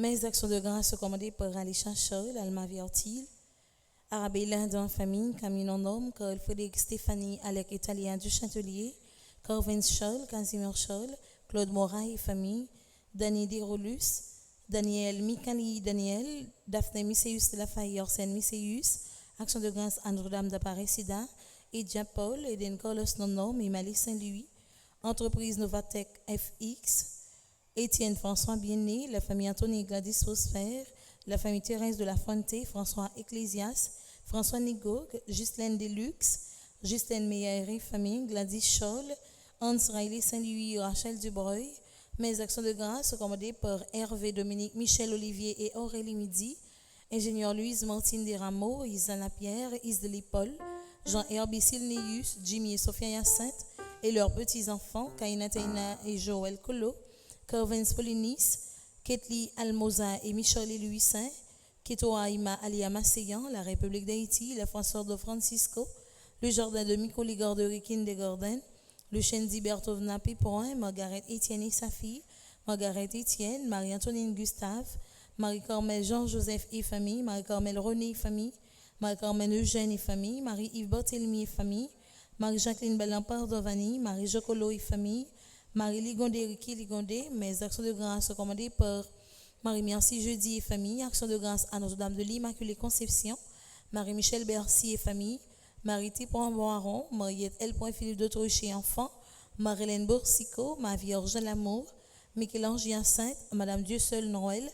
Mes actions de grâce sont commandées par Alisha Charles, Alma Viortil, Arabella dans la famille, Camille Homme, Carl Frédéric Stéphanie, Alec Italien du Châtelier, Corvin Charles, Casimir Charles, Claude Morat et famille, Dany Desrolus, Daniel Mikali Daniel, Daphné Misséus de la Faille, Orsène Misséus, Action de grâce à Notre-Dame d'Aparecida, Edia Paul, Eden Carlos Nonom et Mali Saint-Louis, Entreprise Novatech FX, Étienne François Bien-Né, la famille Anthony Gladys Fosfer, la famille Thérèse de la Fuente, François Ecclésias, François Nigo, Ghislaine Deluxe, Ghislaine Meyer et famille, Gladys Scholl, Hans Riley Saint-Louis, Rachel Dubreuil. Mes actions de grâce sont commandées par Hervé Dominique, Michel Olivier et Aurélie Midi, ingénieur Louise Martine Desrameaux, Isana Pierre, Isdeli Paul, Jean-Herbe Silneus, Jimmy et Sophia Hyacinthe et leurs petits-enfants, Kaina Taina et Joël Colo, Corvin Spolinis, Ketli Almoza et Michel et Louis Saint, Keto Aïma Alia Masséyan, la République d'Haïti, la Françoise de Francisco, le jardin de Micoli Garderie de Gordon, le chêne d'Ibertovna Pipoin, Margaret Étienne et sa fille, Margaret Étienne, Marie-Antonine Gustave, Marie-Carmel Jean-Joseph et famille, Marie-Carmel René et famille, Marie-Carmel Eugène et famille, Marie-Yves Barthélemy et famille, Marie-Jacqueline Bellampard d'Ovani, Marie-Jocolo et famille, Marie Ligondé, Ricky Ligondé, mes actions de grâce sont commandées par Marie-Merci Jeudi et famille, actions de grâce à Notre-Dame de l'Immaculée Conception, Marie-Michel Bercy et famille, Marie-T. Boiron, Mariette L. Philippe de Trouche et enfants, Marie-Hélène Boursico, ma Vierge Lamour, Michel-Ange Hyacinthe, Madame Dieu seul Noël,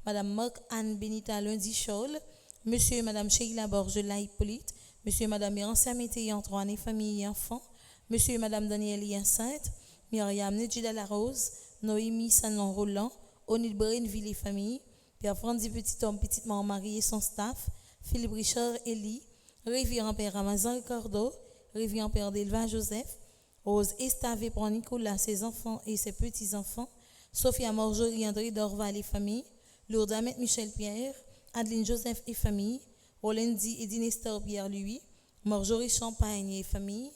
Madame Marc Anne Benita Lundi Scholl, Monsieur et Madame Sheila Borgela Hippolyte, Monsieur et Madame Bérancia Mété Antoine et famille et enfants, Monsieur et Madame Daniel Hyacinthe, Myriam Nedjida Larose, Noémie Sanon Roland, Onil Brainville et famille, Père Frandy Petit Homme, Petite Maman Marie et son staff, Philippe Richard Elie, Révérend Père Ramazan Ricardo, Révérend Père Delva Joseph, Rose Estavé pour Nicolas, ses enfants et ses petits-enfants, Sophia Marjorie André Dorval et famille, Lourdes Ahmed Michel Pierre, Adeline Joseph et famille, Rolendi et Dinestor Pierre Louis, Marjorie Champagne et famille.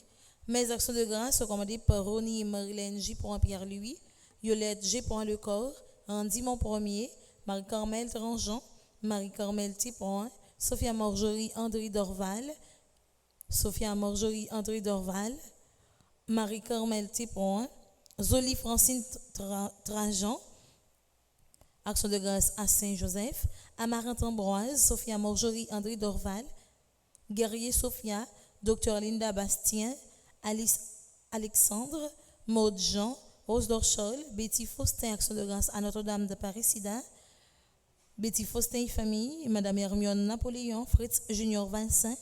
Mes actions de grâce sont commandées par Ronnie et Marilène J. pour Pierre Louis, Yolette G. pour le corps, Andy Mon Premier, Marie-Carmel Tranjean, Marie-Carmel T. Sophia Marjorie André Dorval, Marie-Carmel T. Zoli Francine Trajan, action de grâce à Saint-Joseph, Amarante Ambroise, Sophia Marjorie André Dorval, Guerrier Sophia, Dr Linda Bastien, Alice Alexandre, Maud Jean, Rose Dorchol, Betty Faustin, action de grâce à Notre-Dame de Paris-Sida, Betty Faustin et famille, Madame Hermione Napoléon, Fritz Junior Vincent,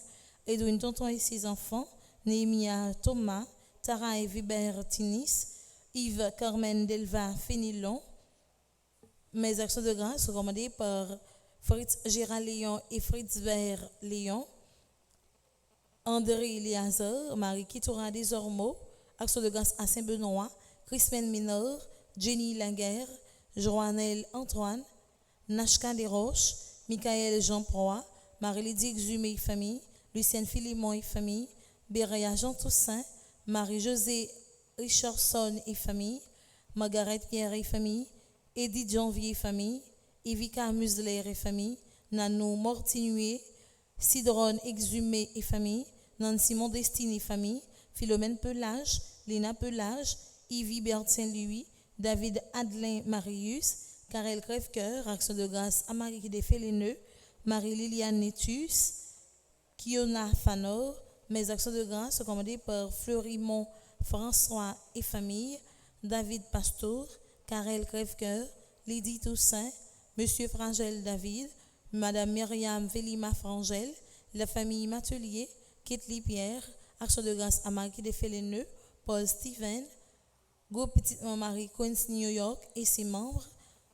Edwin Tonton et ses enfants, Néhémia Thomas, Tara et Vibert Tinis, Yves Carmen Delva Fénilon. Mes actions de grâce sont commandées par Fritz Gérald Léon et Fritz Vert Léon, André Léazard, Marie Kitoura Desormeaux, action de grâce à Saint-Benoît, Crispin Minor, Jenny Laguerre, Joannel Antoine, Nashka Desroches, Michael Jean Proie, Marie-Lydie Exhumé et famille, Lucienne Philémon et famille, Béréa Jean Toussaint, Marie-Josée Richardson et famille, Margaret Pierre et famille, Edith Janvier et famille, Evika Musler et famille, Nanou Mortinué, Sidron Exhumé et famille, Nancy Mondestine et famille, Philomène Pelage, Léna Pelage, Yvi Bertin-Louis, David Adelin Marius, Karel Crèvecoeur, Action de grâce à Marie qui défait les nœuds, Marie-Liliane Nétus, Kiona Fanor, mes actions de grâce sont commandées par Fleurimont François et famille, David Pastour, Karel Crèvecoeur, Lydie Toussaint, Monsieur Frangel David, Madame Myriam Vélima Frangel, la famille Matelier, Ketli Pierre, action de grâce à Marie qui défait les nœuds, Paul Steven, Groupe Petite Marie Queens New York et ses membres,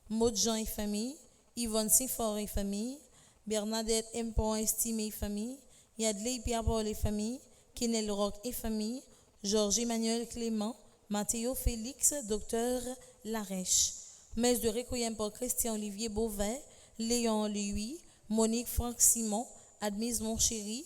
Maud Jean et famille, Yvonne Saint-Fort et famille, Bernadette M. Estimé et famille, Yadley Pierre-Paul et famille, Kenel Rock et famille, Georges Emmanuel Clément, Mathéo Félix, Docteur Larèche. Messe de requiem pour Christian Olivier Beauvais, Léon Louis, Monique Franck Simon, Admise Monchéri,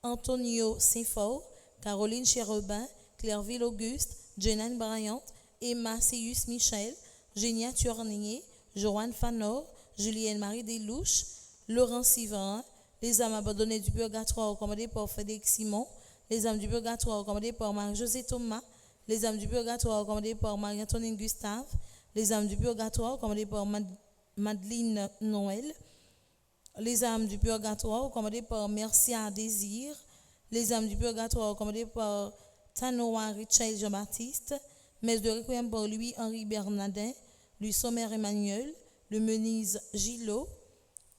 Antonio Saint-Fort, Caroline Chérubin, Clairville Auguste, Jenan Bryant, Emma Seyus Michel, Génia Tournier, Joanne Fanor, Julienne Marie Delouche, Laurent Sivarin, les âmes abandonnées du purgatoire commandées par Frédéric Simon, les âmes du purgatoire commandées par Marie-Josée Thomas, les âmes du purgatoire commandées par Marie-Antoine Gustave, les âmes du purgatoire commandées par Madeleine Noël, les âmes du purgatoire commandées par Mercia Désir, les âmes du purgatoire commandées par Tanoa Richel Jean-Baptiste, messe de requiem pour Louis-Henri Bernardin, Louis Sommer Emmanuel, le Menise Gillot,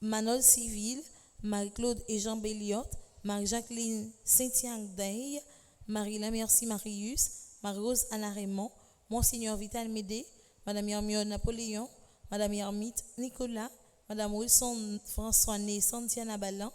Manol Civil, Marie-Claude et Jean Béliot, Marie-Jacqueline Saint-Yang-Day, Marie-Lamercie Marius, Marie-Rose Anna Raymond, Monseigneur Vital Médé, Madame Hermione Napoléon, Madame Hermite Nicolas, Madame Wilson François-Né Santiana Ballan,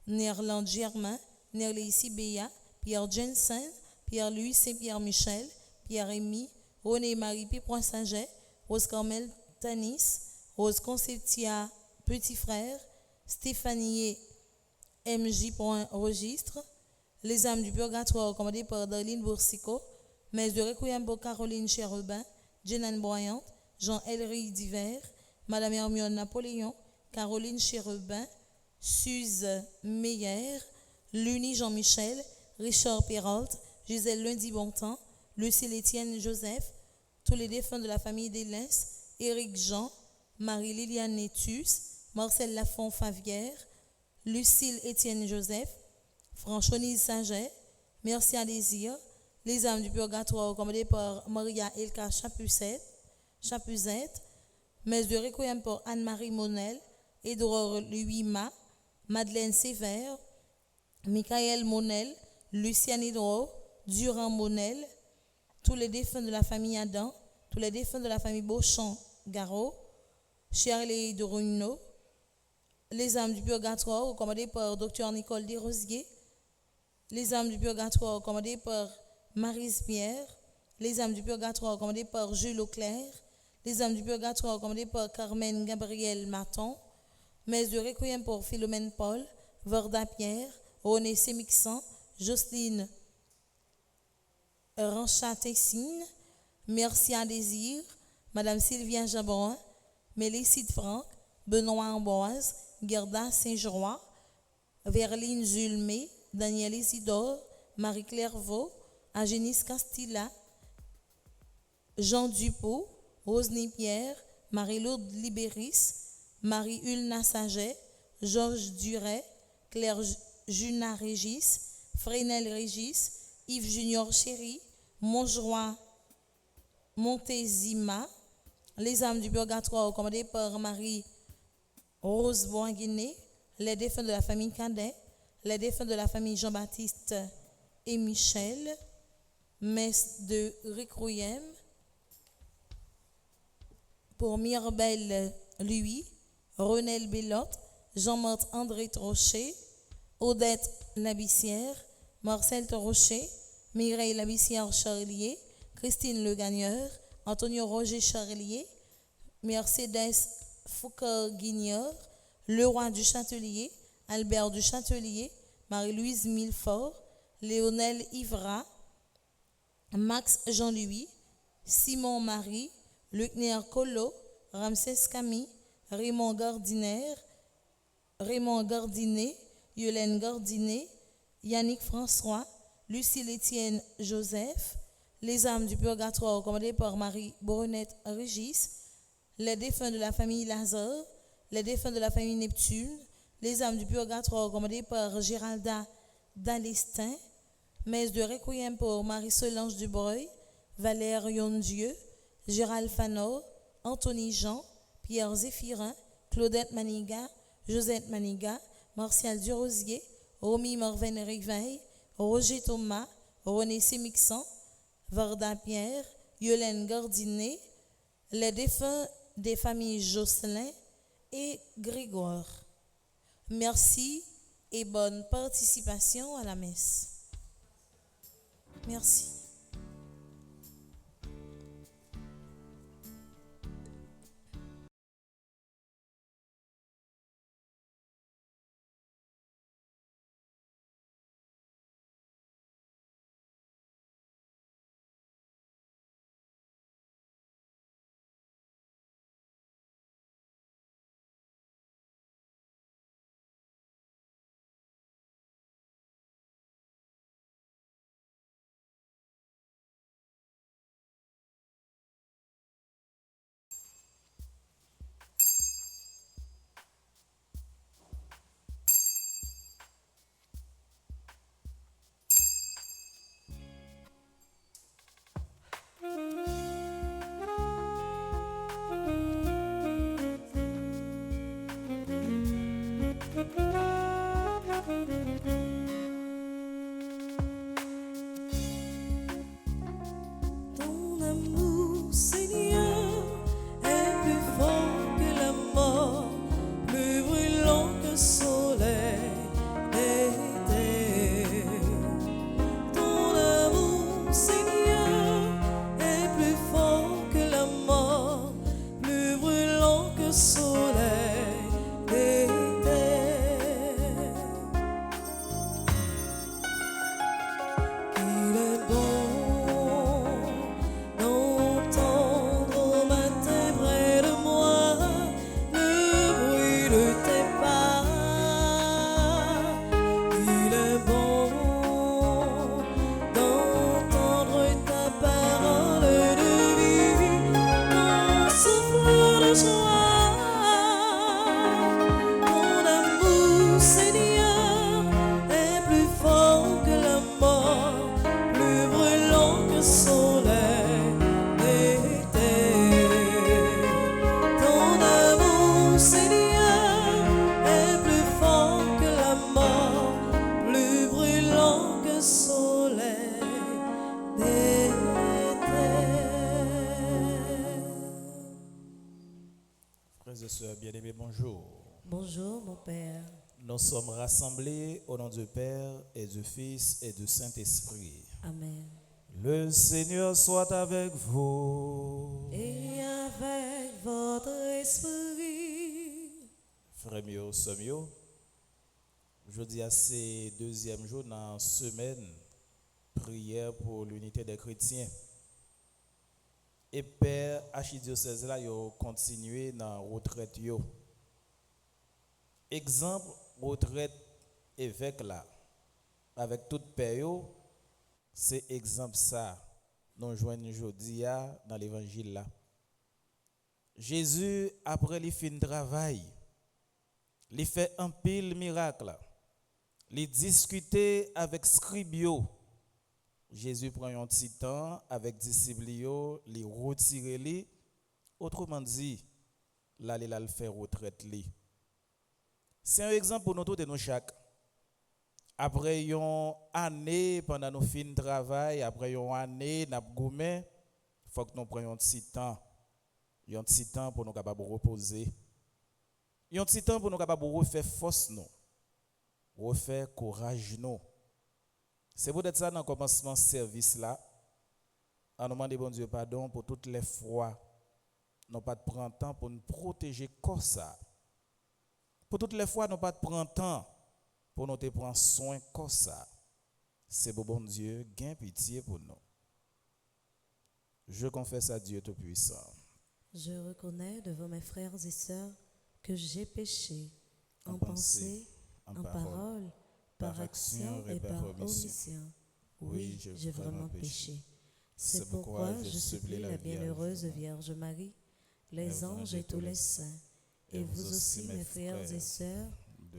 Nerland Germain, Nerlécy Béa, Pierre Jensen, Pierre-Louis Saint-Pierre Michel, Pierre-Rémy, René-Marie Pipron Saint-Jet, Rose Carmel Tanis, Rose Conceptia Petit Frère, Stéphanie MJ pour un registre, les âmes du purgatoire commandées par Darlene Boursicot, messe de requiem pour Caroline Chérubin, Jenan Broyante, Jean-Elry Diver, Madame Hermione Napoléon, Caroline Chérubin, Suze Meyer, Luni Jean-Michel, Richard Perrault, Gisèle Lundi Bontemps, Lucille Étienne Joseph, tous les défunts de la famille d'Hélès, Éric Jean, Marie-Liliane Nétus, Marcel Lafont Favière, Lucille Étienne Joseph, Franchonise Saget, Merci à Désir, les âmes du purgatoire commandées par Maria Elka Chapuzette, messe de requiem pour Anne-Marie Monel, Édouard Louis-Ma, Madeleine Sévère, Michael Monel, Luciane Hidro, Durand Monel, tous les défunts de la famille Adam, tous les défunts de la famille Beauchamp-Garot, Shirley de Rugno, les âmes du purgatoire commandées par Dr Nicole Desrosiers, les âmes du purgatoire commandées par Maryse Pierre, les âmes du purgatoire commandées par Jules Auclair, les âmes du purgatoire commandées par Carmen Gabriel Maton, messe de requiem pour Philomène Paul, Verda Pierre, René Sémixan, Jocelyne Ranchat-Tessine, Merci à Désir, Madame Sylvia Jabron, Mélicide Franck, Benoît Amboise, Gerda Saint-Gerois, Verline Julmé, Daniel Isidore, Marie-Claire Vaux, Agénis Castilla, Jean Dupont, Rosny Pierre, Marie-Lourdes Libéris, Marie-Ulna Saget, Georges Duret, Claire Juna Régis, Fresnel Régis, Yves Junior Chéri, Montjoie Montezima, les âmes du purgatoire commandées par Marie Rose Boinguiné, les défunts de la famille Cadet, les défunts de la famille Jean-Baptiste et Michel, messe de requiem pour Mirbel Louis, Renel Bellotte, Jean-Marc André Trochet, Odette Labissière, Marcel Trochet, Mireille Labissière Charlier, Christine Le Gagneur, Antonio Roger Charlier, Mercedes Foucault-Guignard, Leroy du Châtelier, Albert du Châtelier, Marie-Louise Millefort, Léonel Ivra, Max Jean-Louis, Simon Marie, Lucner Colo, Ramsès Camille, Raymond Gardinet, Yolène Gardinet, Yannick François, Lucille Étienne Joseph, les âmes du purgatoire commandées par Marie Boronette Régis, les défunts de la famille Lazare, les défunts de la famille Neptune, les âmes du purgatoire commandées par Géralda Dalestin, messe de requiem pour Marie-Solange Dubreuil, Valère Yondieu, Gérald Fanor, Anthony Jean, Pierre Zéphirin, Claudette Maniga, Josette Maniga, Martial Durosier, Romy Morven Riveil, Roger Thomas, René Sémixan, Varda Pierre, Yolène Gardinet, les défunts des familles Jocelyn et Grégoire. Merci et bonne participation à la messe. Merci. Ton amour, Seigneur, est plus fort que la mort, plus brûlant que le soleil d'été. Ton amour, Seigneur, est plus fort que la mort, plus brûlant que le soleil d'été. Il est bon d'entendre au matin près de moi le bruit de tes pas. Il est bon d'entendre ta parole de vie, mon souffle de joie. Ton amour, Seigneur, est plus fort que la mort, plus brûlant que le soleil d'été. Ton amour, Seigneur, est plus fort que la mort, plus brûlant que le soleil d'été. Frères et sœurs bien-aimés, bonjour. Bonjour, mon Père. Nous sommes rassemblés au nom du Père et du Fils et du Saint-Esprit. Amen. Le Seigneur soit avec vous. Et avec votre esprit. Frères mieux, sœurs mieux, jeudi à ce deuxième jour dans la semaine, prière pour l'unité des chrétiens. Et Père archidiocèse là, yo continué dans la retraite yo. Exemple, retraite évêque là, avec toute période, c'est exemple ça, nous joignons aujourd'hui dans l'évangile là. Jésus, après les fin de travail, il fait un pile miracle. Il discutait avec scribio. Jésus prend un petit temps avec disciples, il retire lui. Autrement dit, là, il a le faire retraite lui. C'est un exemple pour nous tous et nous chaque. Après une année, pendant nos fins de travail, après une année, nous goumé, il faut que nous prenions un petit temps. Un petit temps pour nous capables de reposer. Un petit temps pour nous capables de refaire force nous. Refaire courage nous. C'est peut-être ça dans le commencement de service là. On nous demande bon Dieu pardon pour toutes les fois. Nous pas de prendre temps pour nous protéger comme ça. Pour toutes les fois, nous pas de prendre temps pour nous te prendre soin comme ça. C'est bon Dieu, gain pitié pour nous. Je confesse à Dieu Tout-Puissant. Je reconnais devant mes frères et sœurs que j'ai péché en pensée, pensée, en en parole, parole, par action et par omission. Oui, j'ai vraiment péché. C'est pourquoi je supplie la bienheureuse Vierge Marie, les anges et tous les saints, et vous aussi, mes frères et sœurs,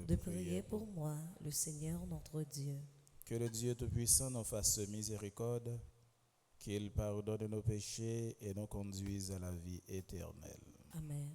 de prier pour moi, le Seigneur notre Dieu. Que le Dieu Tout-Puissant nous fasse miséricorde, qu'il pardonne nos péchés et nous conduise à la vie éternelle. Amen.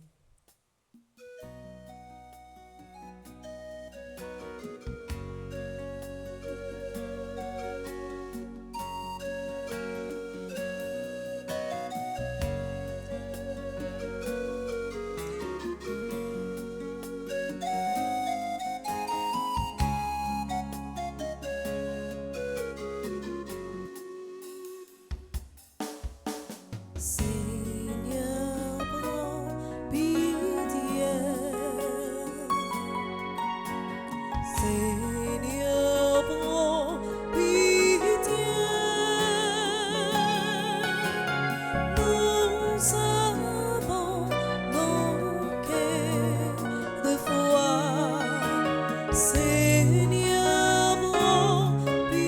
Seigneur, prends pitié. Seigneur, prends pitié. Nous avons manqué de foi. Seigneur, prends pitié.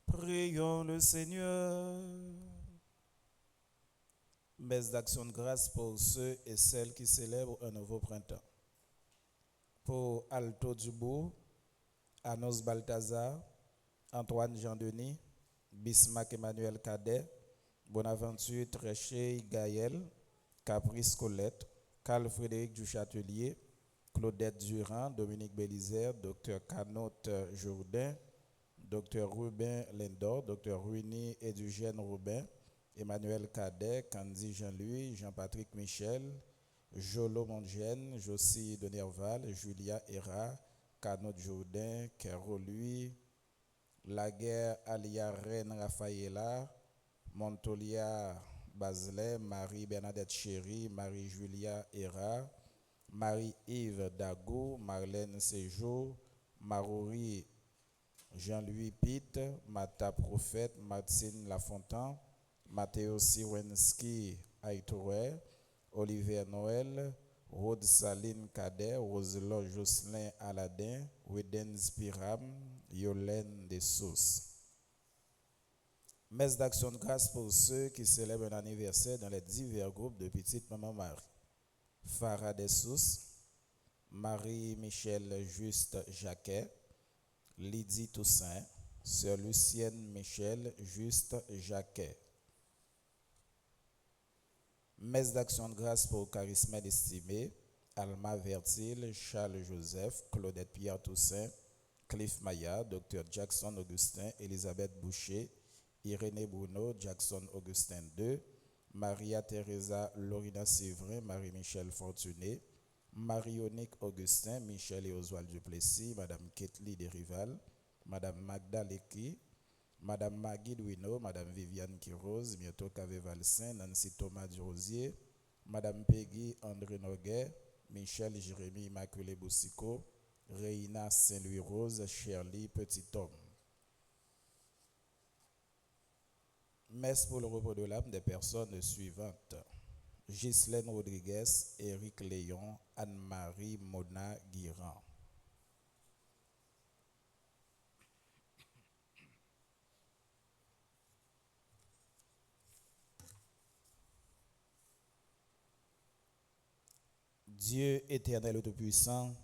Prions le Seigneur. Messe d'action de grâce pour ceux et celles qui célèbrent un nouveau printemps. Pour Alto Dubourg, Anos Balthazar, Antoine Jean-Denis, Bismarck Emmanuel Cadet, Bonaventure Tréché Gaël, Caprice Colette, Carl Frédéric Duchâtelier, Claudette Durand, Dominique Bélizer, Dr Canotte Jourdain, Dr Rubin Lindor, Dr Ruini Edugène Robin, Emmanuel Cadet, Candy Jean-Louis, Jean-Patrick Michel, Jolo Mondgène, Josie de Nerval, Julia Hera, Canotte Jourdain, Kero Louis, Laguerre Alia Reine Rafaela, Montolia Bazelet, Marie-Bernadette Chéry, Marie-Julia Hera, Marie-Yves Dago, Marlène Séjour, Marouri Jean-Louis Pitt, Mata Prophète, Martine Lafontaine, Mathéo Siwensky Aïtoué, Olivier Noël, Rode Saline Cadet, Roselot Jocelyn Aladin, Weden Spiram, Yolène Dessous. Messe d'action de grâce pour ceux qui célèbrent un anniversaire dans les divers groupes de Petite Maman Marie. Farah Dessous, Marie-Michel Juste Jacquet, Lydie Toussaint, Sœur Lucienne Michel Juste Jacquet. Messe d'action de grâce pour Charisme estimé, Alma Vertil, Charles Joseph, Claudette Pierre Toussaint, Cliff Maya, Dr Jackson Augustin, Elisabeth Boucher, Irénée Bruno, Jackson Augustin II, Maria Teresa Lorina Séverin, Marie-Michel Fortuné, Marionique Augustin, Michel et Oswald Duplessis, Madame Ketli Desrival, Madame Magda Leki, Madame Magui Duino, Madame Viviane Quiroz, Mioto Cave Valsin, Nancy Thomas Durosier, Madame Peggy André Noguet, Michel Jérémy Immaculé Boussico, Reina Saint-Louis Rose, Shirley Petit-Homme. Messe pour le repos de l'âme des personnes suivantes: Ghislaine Rodriguez, Éric Léon, Anne-Marie Mona Guirand. Dieu éternel et tout-puissant,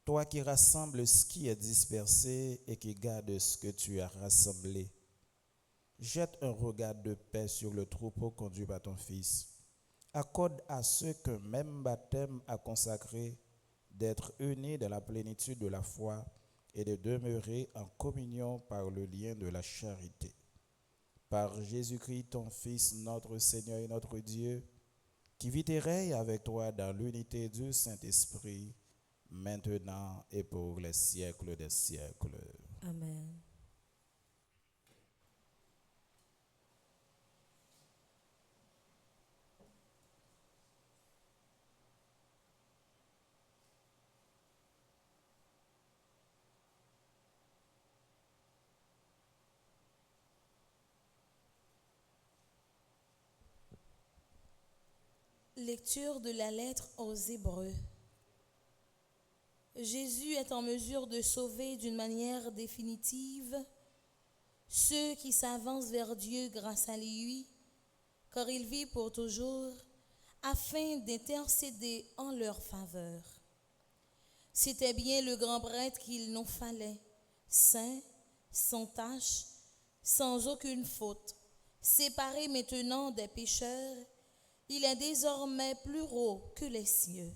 toi qui rassembles ce qui est dispersé et qui gardes ce que tu as rassemblé, jette un regard de paix sur le troupeau conduit par ton Fils. Accorde à ceux qu'un même baptême a consacré d'être unis dans la plénitude de la foi et de demeurer en communion par le lien de la charité. Par Jésus-Christ, ton Fils, notre Seigneur et notre Dieu, qui vit et règne avec toi dans l'unité du Saint-Esprit, maintenant et pour les siècles des siècles. Amen. Lecture de la lettre aux Hébreux. Jésus est en mesure de sauver d'une manière définitive ceux qui s'avancent vers Dieu grâce à lui, car il vit pour toujours, afin d'intercéder en leur faveur. C'était bien le grand prêtre qu'il nous fallait, saint, sans tache, sans aucune faute, séparé maintenant des pécheurs. Il est désormais plus haut que les cieux.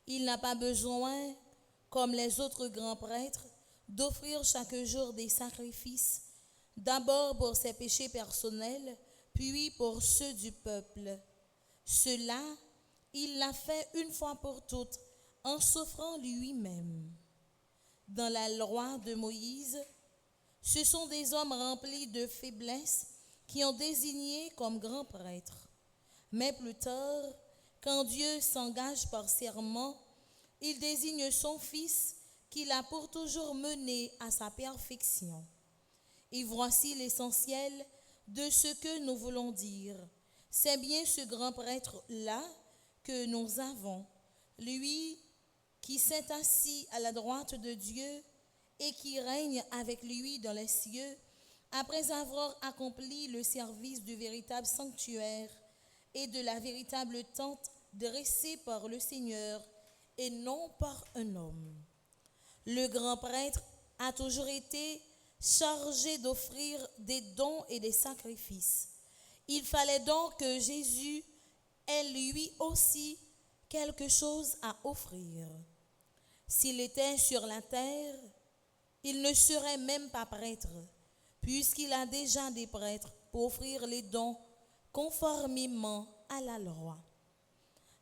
Il n'a pas besoin, comme les autres grands prêtres, d'offrir chaque jour des sacrifices, d'abord pour ses péchés personnels, puis pour ceux du peuple. Cela, il l'a fait une fois pour toutes, en s'offrant lui-même. Dans la loi de Moïse, ce sont des hommes remplis de faiblesse qui ont désigné comme grands prêtres. Mais plus tard, quand Dieu s'engage par serment, il désigne son Fils qui l'a pour toujours mené à sa perfection. Et voici l'essentiel de ce que nous voulons dire. C'est bien ce grand prêtre-là que nous avons, lui qui s'est assis à la droite de Dieu et qui règne avec lui dans les cieux, après avoir accompli le service du véritable sanctuaire et de la véritable tente dressée par le Seigneur et non par un homme. Le grand prêtre a toujours été chargé d'offrir des dons et des sacrifices. Il fallait donc que Jésus ait lui aussi quelque chose à offrir. S'il était sur la terre, il ne serait même pas prêtre, puisqu'il a déjà des prêtres pour offrir les dons conformément à la loi.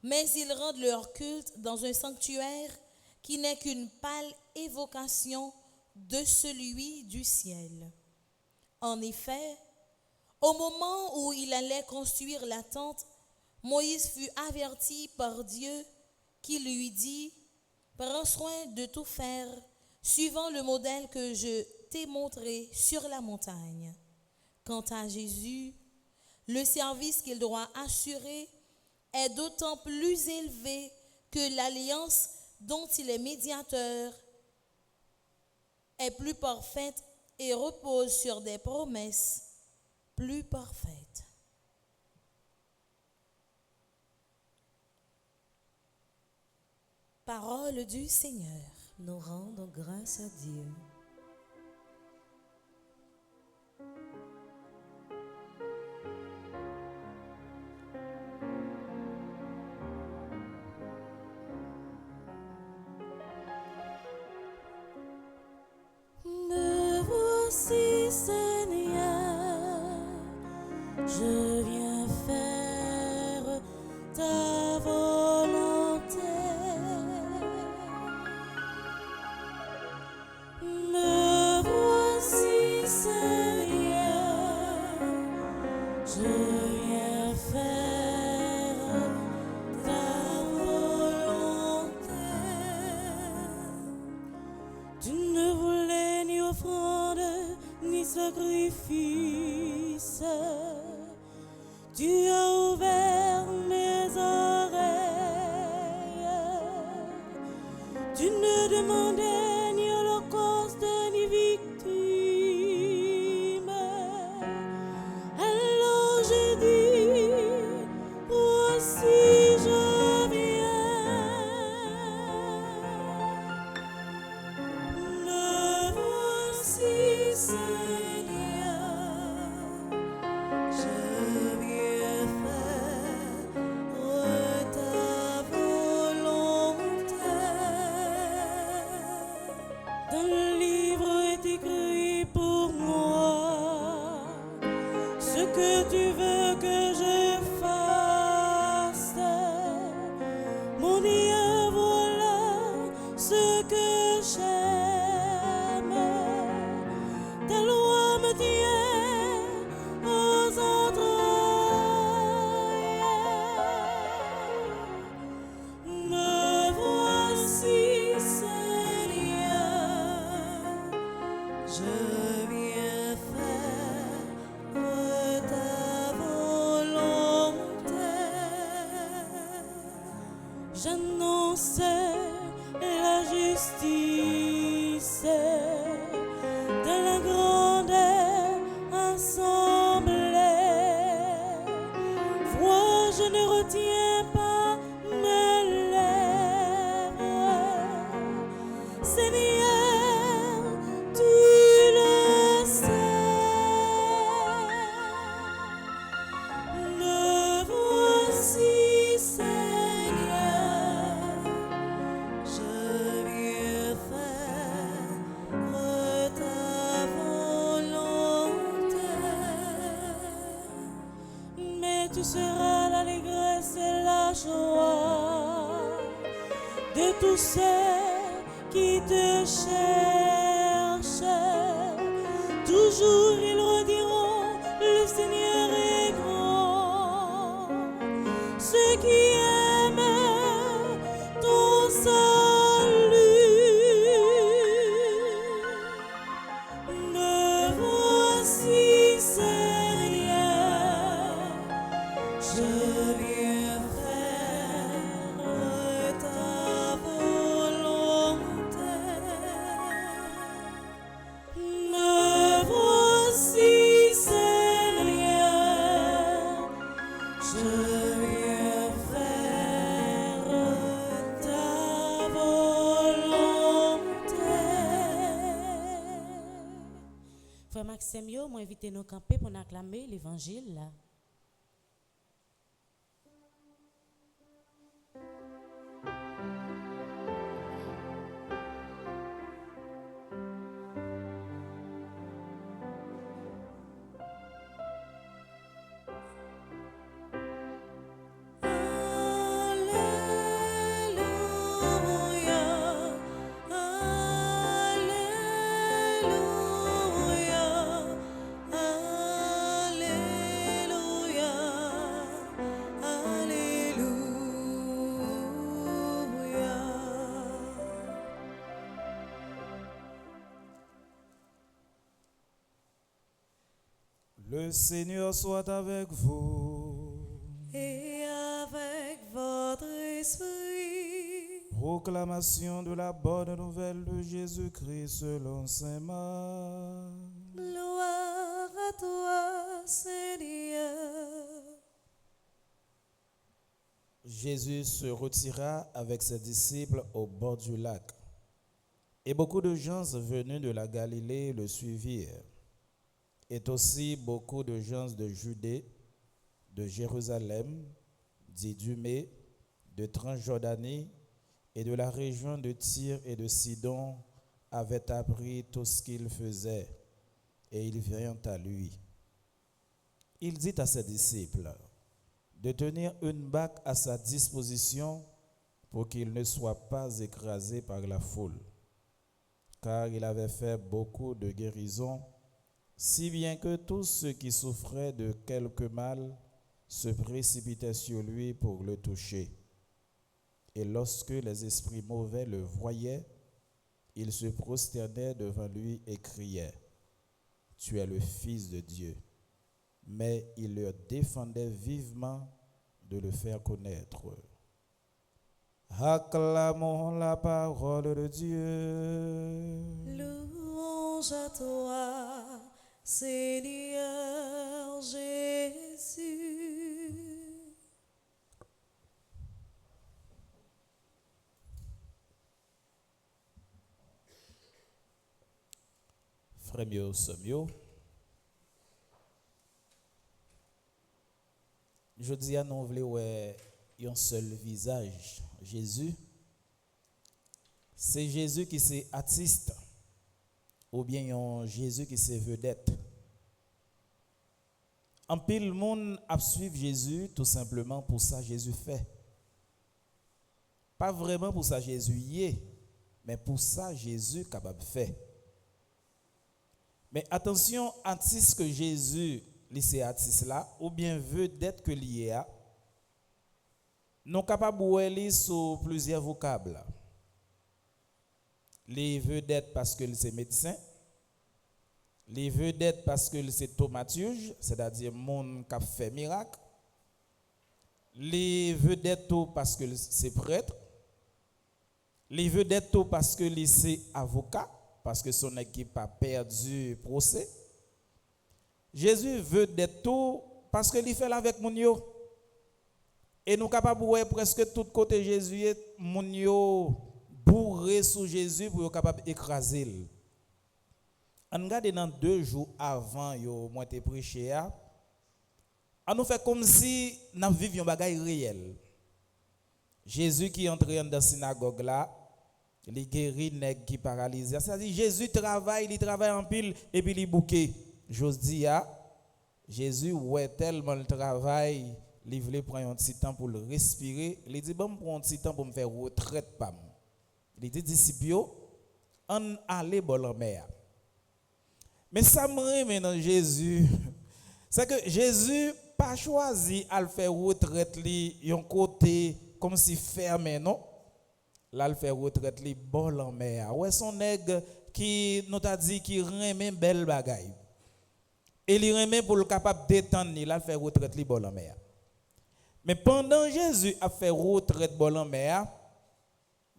Mais ils rendent leur culte dans un sanctuaire qui n'est qu'une pâle évocation de celui du ciel. En effet, au moment où il allait construire la tente, Moïse fut averti par Dieu qui lui dit « Prends soin de tout faire suivant le modèle que je t'ai montré sur la montagne. » Quant à Jésus, le service qu'il doit assurer est d'autant plus élevé que l'alliance dont il est médiateur est plus parfaite et repose sur des promesses plus parfaites. Parole du Seigneur. Nous rendons grâce à Dieu. Me voici, Seigneur, je viens faire ta volonté. Me voici, Seigneur, je viens faire ta volonté. Tu ne voulais ni offrande ni sacrifice. Tu as ouvert mes oreilles. Tu ne demandais ni holocauste ni victime. Alors j'ai dit, voici je viens. c'est la justice de la grande assemblée. Vois, je ne retiens pas mes lèvres. Seigneur, tu le sais. Me voici, Seigneur, je viens faire ta volonté. Mais tu seras l'allégresse et la joie de tous ceux qui te cherchent. Toujours ils rediront, le Seigneur est grand. Ceux qui aiment ton salut. Me voici, Seigneur, je viens faire ta volonté. Me voici, Seigneur, je viens faire ta volonté. Frère Maxime, yo, moi invité nous camper pour nous acclamer l'évangile là. Alléluia, Alléluia, Alléluia, Le Seigneur soit avec vous. et avec votre esprit. Proclamation de la bonne nouvelle de Jésus-Christ selon saint Marc. Gloire à toi, Seigneur. Jésus se retira avec ses disciples au bord du lac. Et beaucoup de gens venus de la Galilée le suivirent. Et aussi beaucoup de gens de Judée, de Jérusalem, d'Idumée, de Transjordanie et de la région de Tyr et de Sidon avaient appris tout ce qu'il faisait, et ils vinrent à lui. Il dit à ses disciples de tenir une barque à sa disposition pour qu'il ne soit pas écrasé par la foule, car il avait fait beaucoup de guérisons, si bien que tous ceux qui souffraient de quelque mal se précipitaient sur lui pour le toucher. Et lorsque les esprits mauvais le voyaient, ils se prosternaient devant lui et criaient, « Tu es le Fils de Dieu. » Mais il leur défendait vivement de le faire connaître. Acclamons la parole de Dieu. Louange à toi, Seigneur Jésus. Frère mio, somio. Je dis à nous voulons un seul visage, Jésus. C'est Jésus qui c'est artiste ou bien un Jésus qui c'est vedette. En pile monde a suivre Jésus tout simplement pour ça Jésus fait. Pas vraiment pour ça Jésus y est, mais pour ça Jésus capable de faire. Mais attention, artiste que Jésus, c'est artiste là, ou bien vedette que lié à, non capable de lire sur plusieurs vocables. Les vedettes parce que c'est médecin, les vedettes parce que c'est thaumaturge, c'est-à-dire monde qui a fait miracle, les vedettes parce que c'est prêtre, Il veut d'être parce que il est avocat, parce que son équipe a perdu procès. Jésus veut d'être parce que il fait avec moun yo. Et nous capables de voir presque tout côté Jésus est moun yo bourré sous Jésus pour capable écraser. On regarde dans 2 jours avant yo moi te prêché on nous fait comme si nous vivions bagaille réel. Jésus qui entre dans la synagogue là, il guérit nèg qui paralysé. Ça dit Jésus il travaille en pile et puis il bouquet. J'ose dire Jésus ouais tellement le travail, il voulait prendre un petit temps pour le respirer. Il dit bon prendre un petit temps pour me faire retraite pam. Il dit disciples on aller bol en mer. Mais ça me remet dans Jésus. C'est que Jésus pas choisi à le faire retraite li yon côté comme si fermé non. Là le faire retraite li bol en mer. Ouais son nèg qui nous t'a dit qui remet belle bagaille. Et il remet pour le capable détendre là le faire retraite li bol en mer. Mais pendant Jésus a fait retraite bol en mer,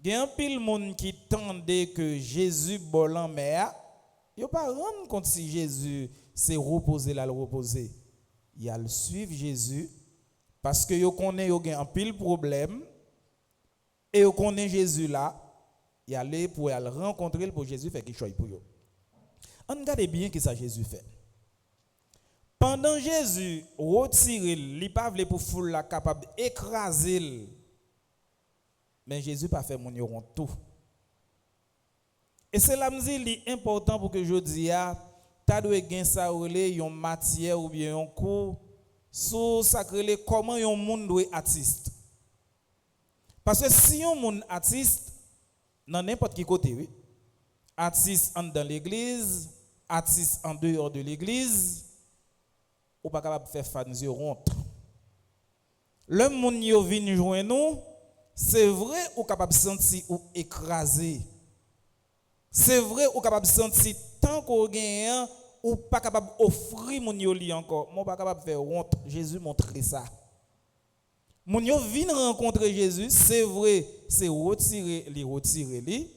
il y a un pile monde qui tendait que Jésus bol en mer. Yo pas rendre compte si Jésus s'est reposé là le reposer. Il a le suivre Jésus parce que yo connaît yo gen un pile problème et yo connaît Jésus là, il aller pour aller rencontrer pour Jésus faire quelque chose pour yo. On regarde bien que ça Jésus fait. Pendant Jésus retire, il pas vle pour foule la capable écraser. Mais Jésus pas fait mon yo tout. Et c'est là que important pour que je dise, tu dois gagner ça une matière ou bien un cours sur ça comment un monde doit artiste. Parce que si un monde artiste, dans n'importe quel côté, oui, artiste dans l'église, artiste en dehors de l'église, ou pas capable de faire fanzio honte. Le monde qui vient joindre nous, c'est vrai ou capable de sentir ou écraser. C'est vrai ou capable de sentir tant qu'on gagne ou pas capable d'offrir mon yoli encore. Moi pas capable de faire honte. Jésus montre ça. Mon yo vient rencontrer Jésus, c'est vrai, c'est retirer li,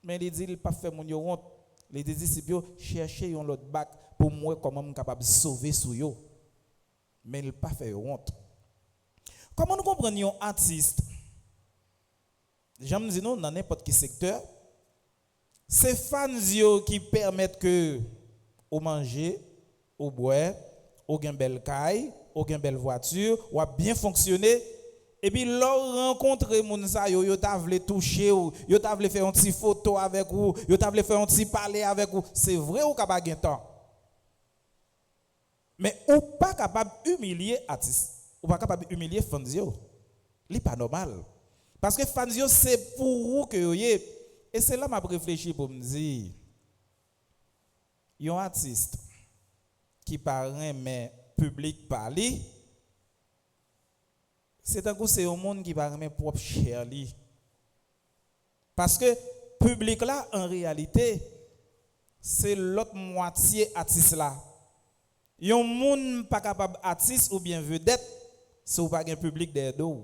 mais il dit il pas faire mon yo honte. Les disciples chercher un autre bac pour moi comment je capable de sauver sou yo. Mais il pas faire honte. Comment nous comprenons un artiste? J'aime dire non dans n'importe quel secteur. C'est fans qui permettent que ou manger, ou boire, ou gen belle caille, ou gen belle voiture, ou bien fonctionner. Et puis leur rencontrer moun sa yo t'a vle toucher ou yo t'a vle faire un petit photo avec ou, yo t'a vle faire un petit parler avec ou. C'est vrai ou capable gen temps. Mais ou pas capable humilier artiste, ou pas capable humilier fans yo. Li pas normal. Parce que fans yo c'est pour ou que yo yé. Et c'est là que je réfléchis pour me dire, il y a un artiste qui parle mais public parler, c'est un coup c'est un monde qui parle mais propre cher li. Parce que public là en réalité c'est l'autre moitié artiste là. Il y a un monde pas capable artiste ou bien vedette, c'est pas un public derrière d'eau.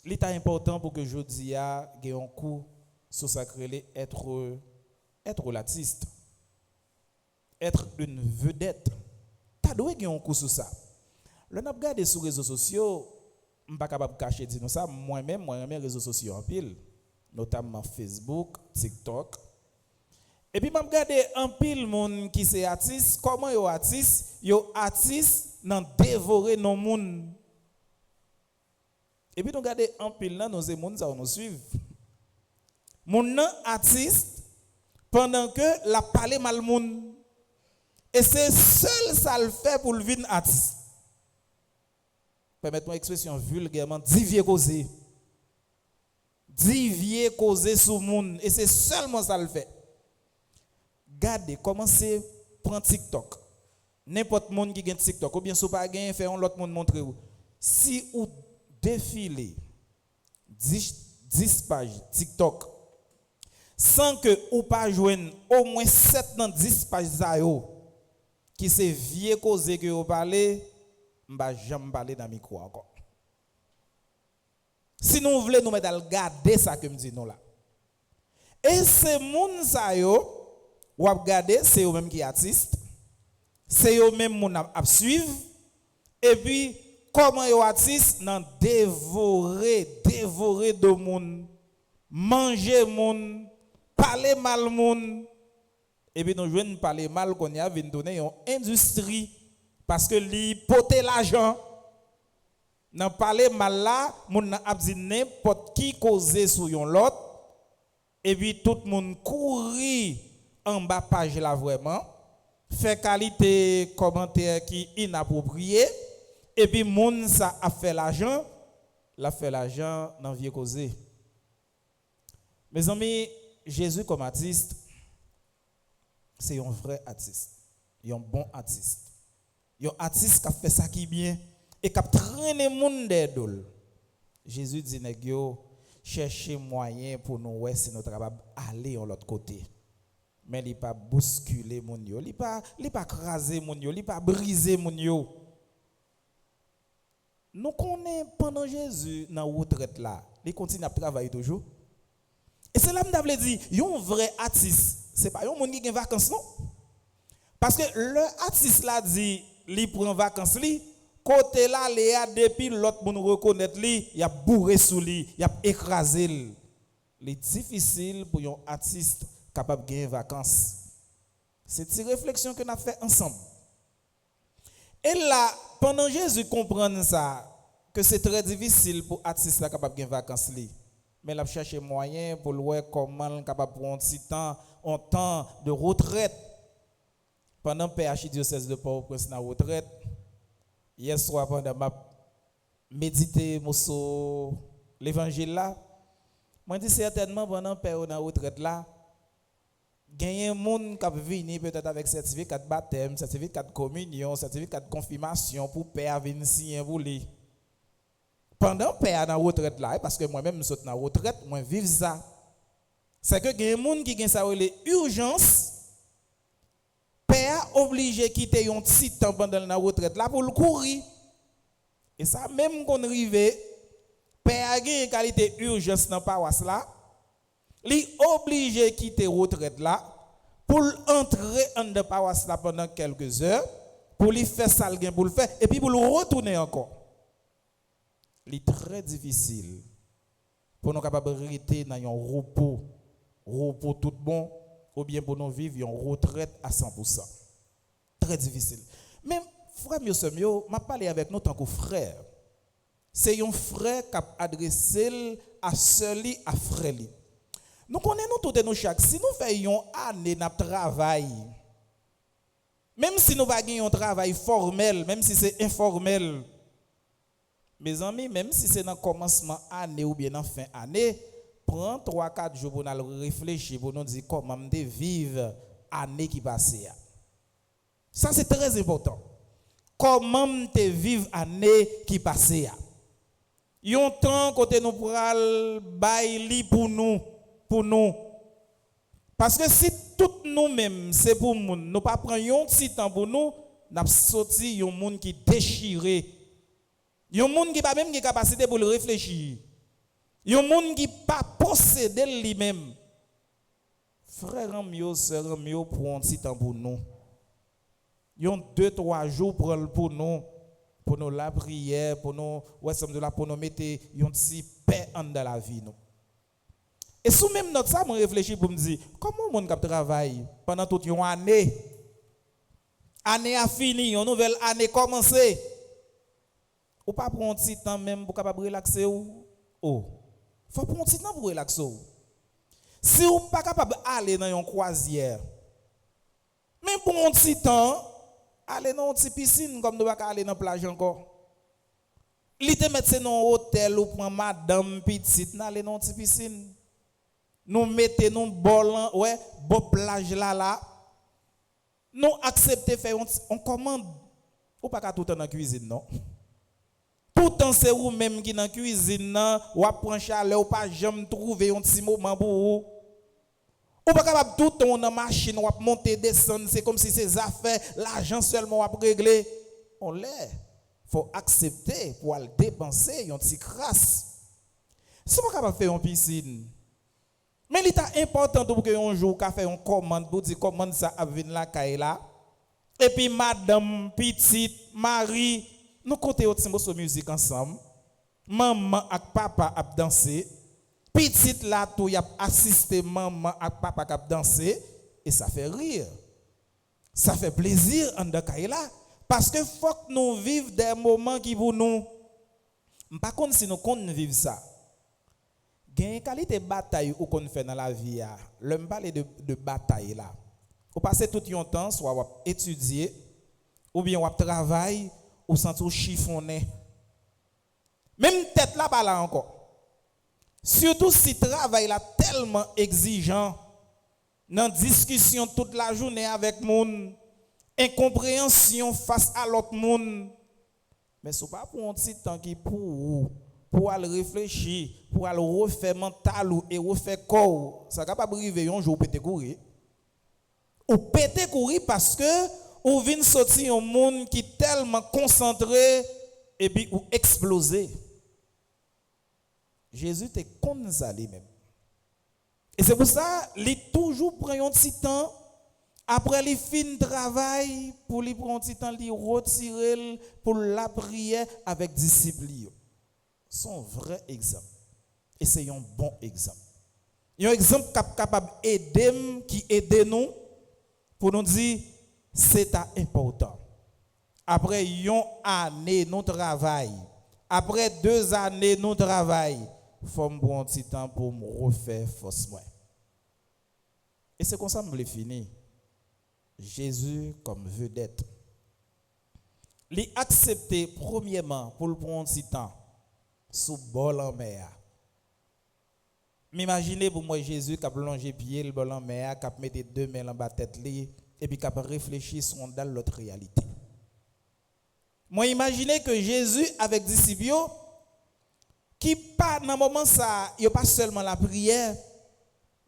L'état important pour que je dise qu'il y a un coup sur ça être l'artiste, être une vedette. Tu dois gagner un coup sur ça. Le n'a regardé sur les réseaux sociaux, je ne suis pas capable de cacher dire ça. Moi-même, les réseaux sociaux en pile, notamment Facebook, TikTok. Et puis je regarde un pile monde qui c'est artiste, comment yo artiste dans dévorer nos monde. Et puis nous regardons en pile là, nos gens ça nous suivent. Mon artiste pendant que la parler mal monde. Et c'est seul ça le fait pour le venir artiste. Permettez-moi expression vulgairement divier causer. Divier causer sur monde et c'est seulement ça le fait. Regardez comment c'est prendre TikTok. N'importe monde qui gagne TikTok ou bien si pas gagne faire un autre monde montrer vous. Si ou défiler 10 pages TikTok sans que ou pas joindre au moins 7 dans 10 pages qui c'est vieux cause que vous parlez, m'ba jamais parler dans micro encore. Si nous voulons nous mettre à garder ça que me dit nous là. Et ces moun sa yo, ou ap garder, c'est eux même qui artiste. C'est eux même moun ap suivre. Et puis comment yo artiste nan dévorer de moun, manger moun, parler mal moun. Et puis nous jouons parler mal qu'on y a vinn donner une industrie parce que li pote l'argent. Nan parler mal là, moun nan ap di n'importe qui causer sur yon l'autre. Et puis tout le monde courir en bas page là vraiment, fait qualité commentaire qui inapproprié. Et puis moun ça a fait l'argent dans vieux causé. Mes amis, Jésus comme artiste, c'est un vrai artiste, un bon artiste. Un artiste qui a fait ça qui est bien et qui a traîné moun d'idole. Jésus dit nèg yo chercher moyen pour nous ouais si nous capable aller de l'autre côté. Mais il pas bousculer moun yo, il pas craser moun yo, il pas briser moun yo. Nous connaissons pendant Jésus dans la retraite là, il continue à travailler toujours. Et c'est là que je dire, un vrai artiste, c'est pas un monde qui a des vacances non. Parce que le artiste là dit, il prend vacances li, côté là Léa depuis l'autre monde reconnaître li, il a bourré sous lui, il a écrasé li. Il est difficile pour un artiste capable de gagner vacances. C'est une réflexion que nous avons fait ensemble. Et là, pendant Jésus comprend ça, que c'est très difficile pour l'artiste capable de gagner vacances li. Mais il a cherché moyen pour voir comment capable de prendre un temps de retraite. Pendant PH diocèse de Port-au-Prince na retraite, hier soir pendant ma méditer sur l'évangile là, moi dis certainement pendant période na retraite là, gagner monde qui venir peut-être avec certificat de baptême, certificat de communion, certificat de confirmation pour père venir signer pour lui. Pendant père dans retraite là, parce que moi-même je suis dans retraite, moi vivre ça. C'est que gagner monde qui gagne ça les urgence. Père obligé quitter un petit temps pendant la retraite là pour le courir. Et ça même qu'on arrive, père a une qualité urgence dans paroisse là, il obligé quitter retraite là pour entrer en de paroisse là pendant quelques heures, pour lui faire ça pour le faire et puis pour le retourner encore. Il est très difficile pour nous capables de rester dans un repos tout bon. Ou bien pour nous vivre en retraite à 100%. Très difficile. Mais frère Mio, m'a parlé avec nous tant que frère. C'est un frère qui a adressé à celui à frère. Nous connaissons tout et nous chaque. Si nous faisons année de travail, même si nous avons un travail formel, même si c'est informel, mes amis, même si c'est dans le commencement année ou bien dans fin année, prends 3-4 jours pour nous réfléchir, pour nous dire comment nous vivre l'année qui passe. Ça, c'est très important. Comment nous vivre l'année qui passe. Il y a un temps que nous pourrons bailler pour nous. Parce que si tout nous-mêmes, c'est pour nous, nous ne pas prendre un petit temps pour nous, nous avons sorti un monde qui déchiré. Il y a un monde qui n'a pas même capacité pour le réfléchir. Il y a un monde qui pas possédé lui-même. Frère mieux, sœur mieux, pour un petit temps pour nous. Il y a 2-3 jours pour nous la prière, pour nous mettre un petit paix dans la vie. Nous. Et sous même notre ça, je réfléchis pour me dire, comment le monde travaille pendant toute une année? Année a fini, une nouvelle année commencé. Ou pas prendre un petit temps même pour capable relaxer ou? Oh. Faut prendre un petit temps pour relaxer. Si vous n'êtes pas capable d'aller dans une croisière, même pour un petit temps, aller dans une petite piscine comme nous ne pouvons pas aller dans la plage encore. Li te mettre dans un hôtel ou prendre madame petite, aller dans une petite piscine. Nous mettons nous bolan, ouais, bon plage là. Nous accepter faire on commande. Ou pas tout le temps dans la cuisine non. Pourtant c'est vous même qui dans la cuisine ou prend chaleur ou pas jamais trouver un petit moment pour vous. Ou pas capable tout le temps dans la machine ou monter descendre, c'est comme si ces affaires l'argent seulement à régler. On l'est. Faut accepter pour aller dépenser un petit crasse. C'est pas capable de faire une piscine. Mais il est important pour que un jour qu'a fait une commande pour dire commande ça a venir la caille là. Et puis madame, petite, Marie, nous comptons aussi sur musique ensemble. Maman et papa a dansé. Petite là tout y a assisté maman et papa a dansé et ça fait rire. Ça fait plaisir en de caille là parce que faut que nous vivions des moments qui pour nous. Par contre si nous comptons vivre ça. Il y a une qualité de bataille qu'on fait dans la vie. L'homme parle de bataille là. Vous passez tout le temps, soit vous étudiez, ou bien vous travaillez, ou sentir chiffonné. Même tête là, pas là encore. Surtout si le travail là tellement exigeant, dans discussion toute la journée avec monde, incompréhension face à l'autre monde. Mais ce n'est pas pour un petit temps qui pour aller réfléchir, pour aller refaire mental et refaire corps. Ça ne va pas arriver un jour péter courir. Ou péter courir parce que ou vient sortir un monde qui est tellement concentré et puis ou exploser. Jésus était comme ça lui-même. Et c'est pour ça qu'il toujours prend un petit temps après les fins travail pour lui prendre un petit temps lui retirer pour la prière avec discipline. C'est un vrai exemple. Et c'est un bon exemple. Un exemple capable d'aider, qui aide nous pour nous dire c'est important. Après une année nous travail, après 2 années nous travail, il faut me prendre un petit temps pour me refaire force moi. Et c'est comme ça que je fini. Jésus comme vedette. Il accepté premièrement pour le prendre un petit temps sous bol en mer. M'imaginez pour moi Jésus qui a plongé pied le bol en mer, qui a mis 2 mains en bas tête et puis qui a réfléchi sur dans l'autre réalité. Moi imaginez que Jésus avec disciples qui pas dans moment ça, il pas seulement la prière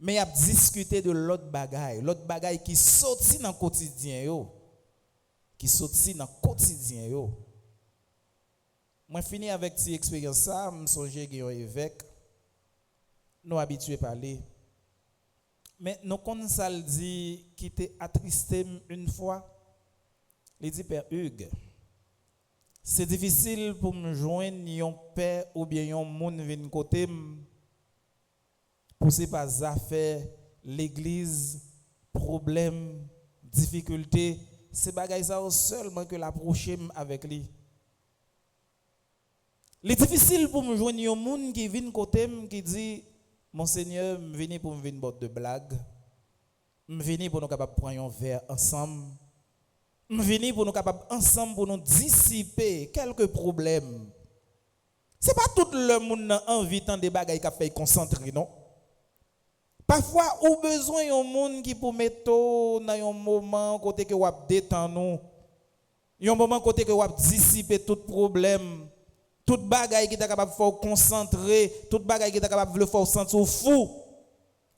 mais il a discuté de l'autre bagaille qui sorti dans le quotidien yo, qui sorti dans le quotidien yo. Moi fini avec cette expérience ça, me songer que un évêque nous habitués à parler. Mais nous connaissons ça dit qui était attristé une fois. Il dit Père Hugues, c'est difficile pour me joindre un père ou bien un monde vinn côté poussé par affaires, l'église, problèmes, difficultés, c'est bagaille ça seulement que l'approcher avec lui. Il est difficile pour me joindre un monde qui vient côté qui dit Monseigneur, je viens pour me venir boire de blague. Je viens pour nous capables prendre un verre ensemble. Je viens pour nous capables ensemble pour nous dissiper quelques problèmes. C'est pas tout le monde qui a envie de des bagailles qui fait concentrer non. Parfois, ou besoin d'un monde qui pour mettre dans un moment côté que vous détendre nous. Un moment côté que vous dissiper tout problème. Toute bagaille qui est capable de faire concentrer, toute bagaille qui est capable de faire sentir fou.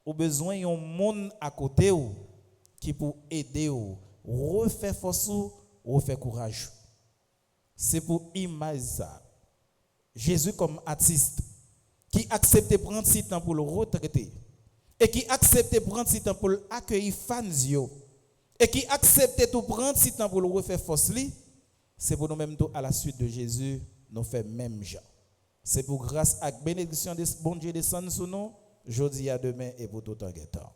Ou besoin d'un monde à côté ou qui pour aider ou refaire force ou refaire courage. C'est pour imaginer ça. Jésus comme artiste qui accepte de prendre ce temps pour le retraiter. Et qui accepte de prendre ce temps pour accueillir fans et qui accepte de prendre ce temps pour le refaire force c'est pour nous-mêmes à la suite de Jésus nous fait même genre. C'est pour grâce à la bénédiction de bon Dieu descendre sur nous aujourd'hui à demain et pour tout en temps.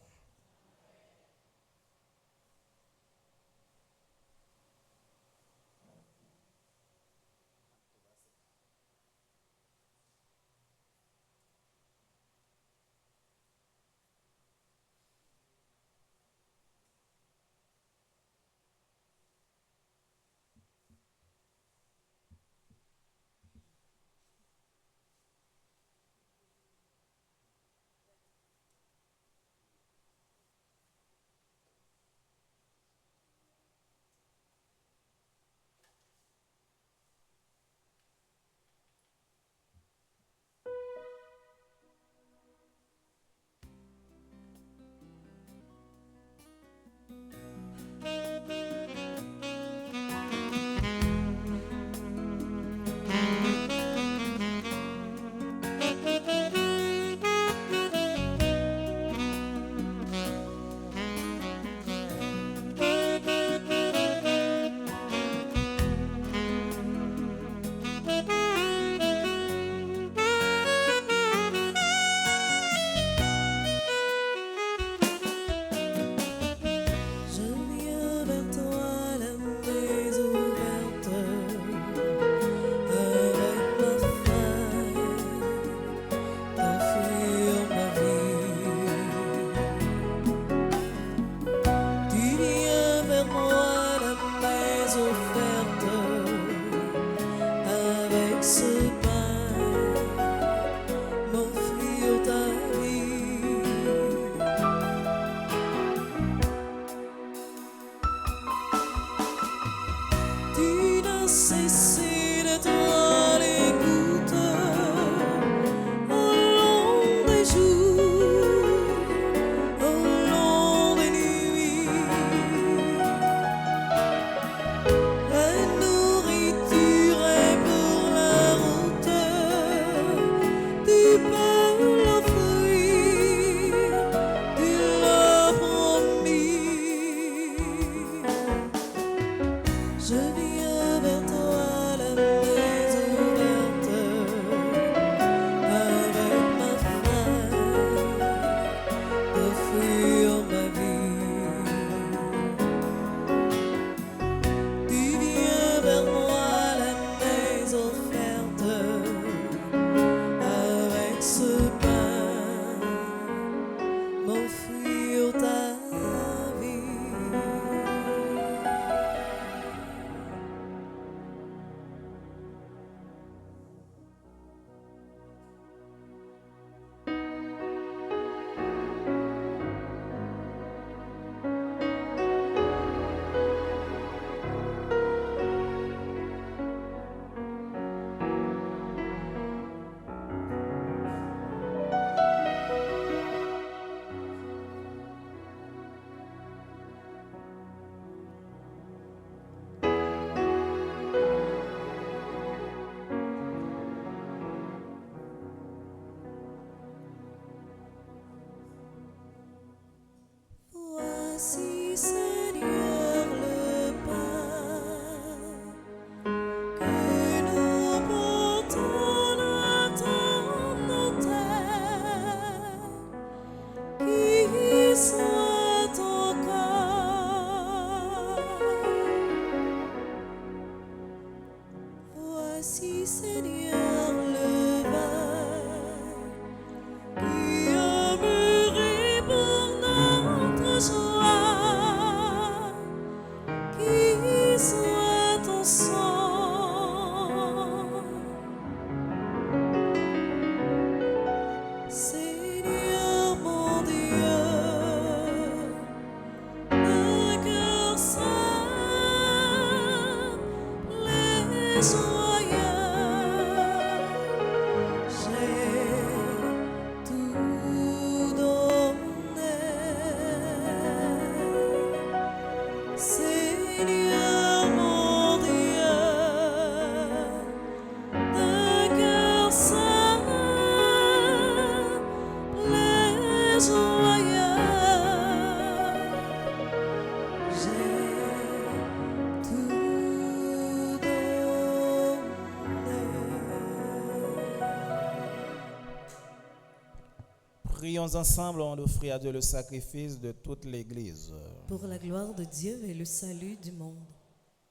Prions ensemble, on offrit à Dieu le sacrifice de toute l'Église. Pour la gloire de Dieu et le salut du monde.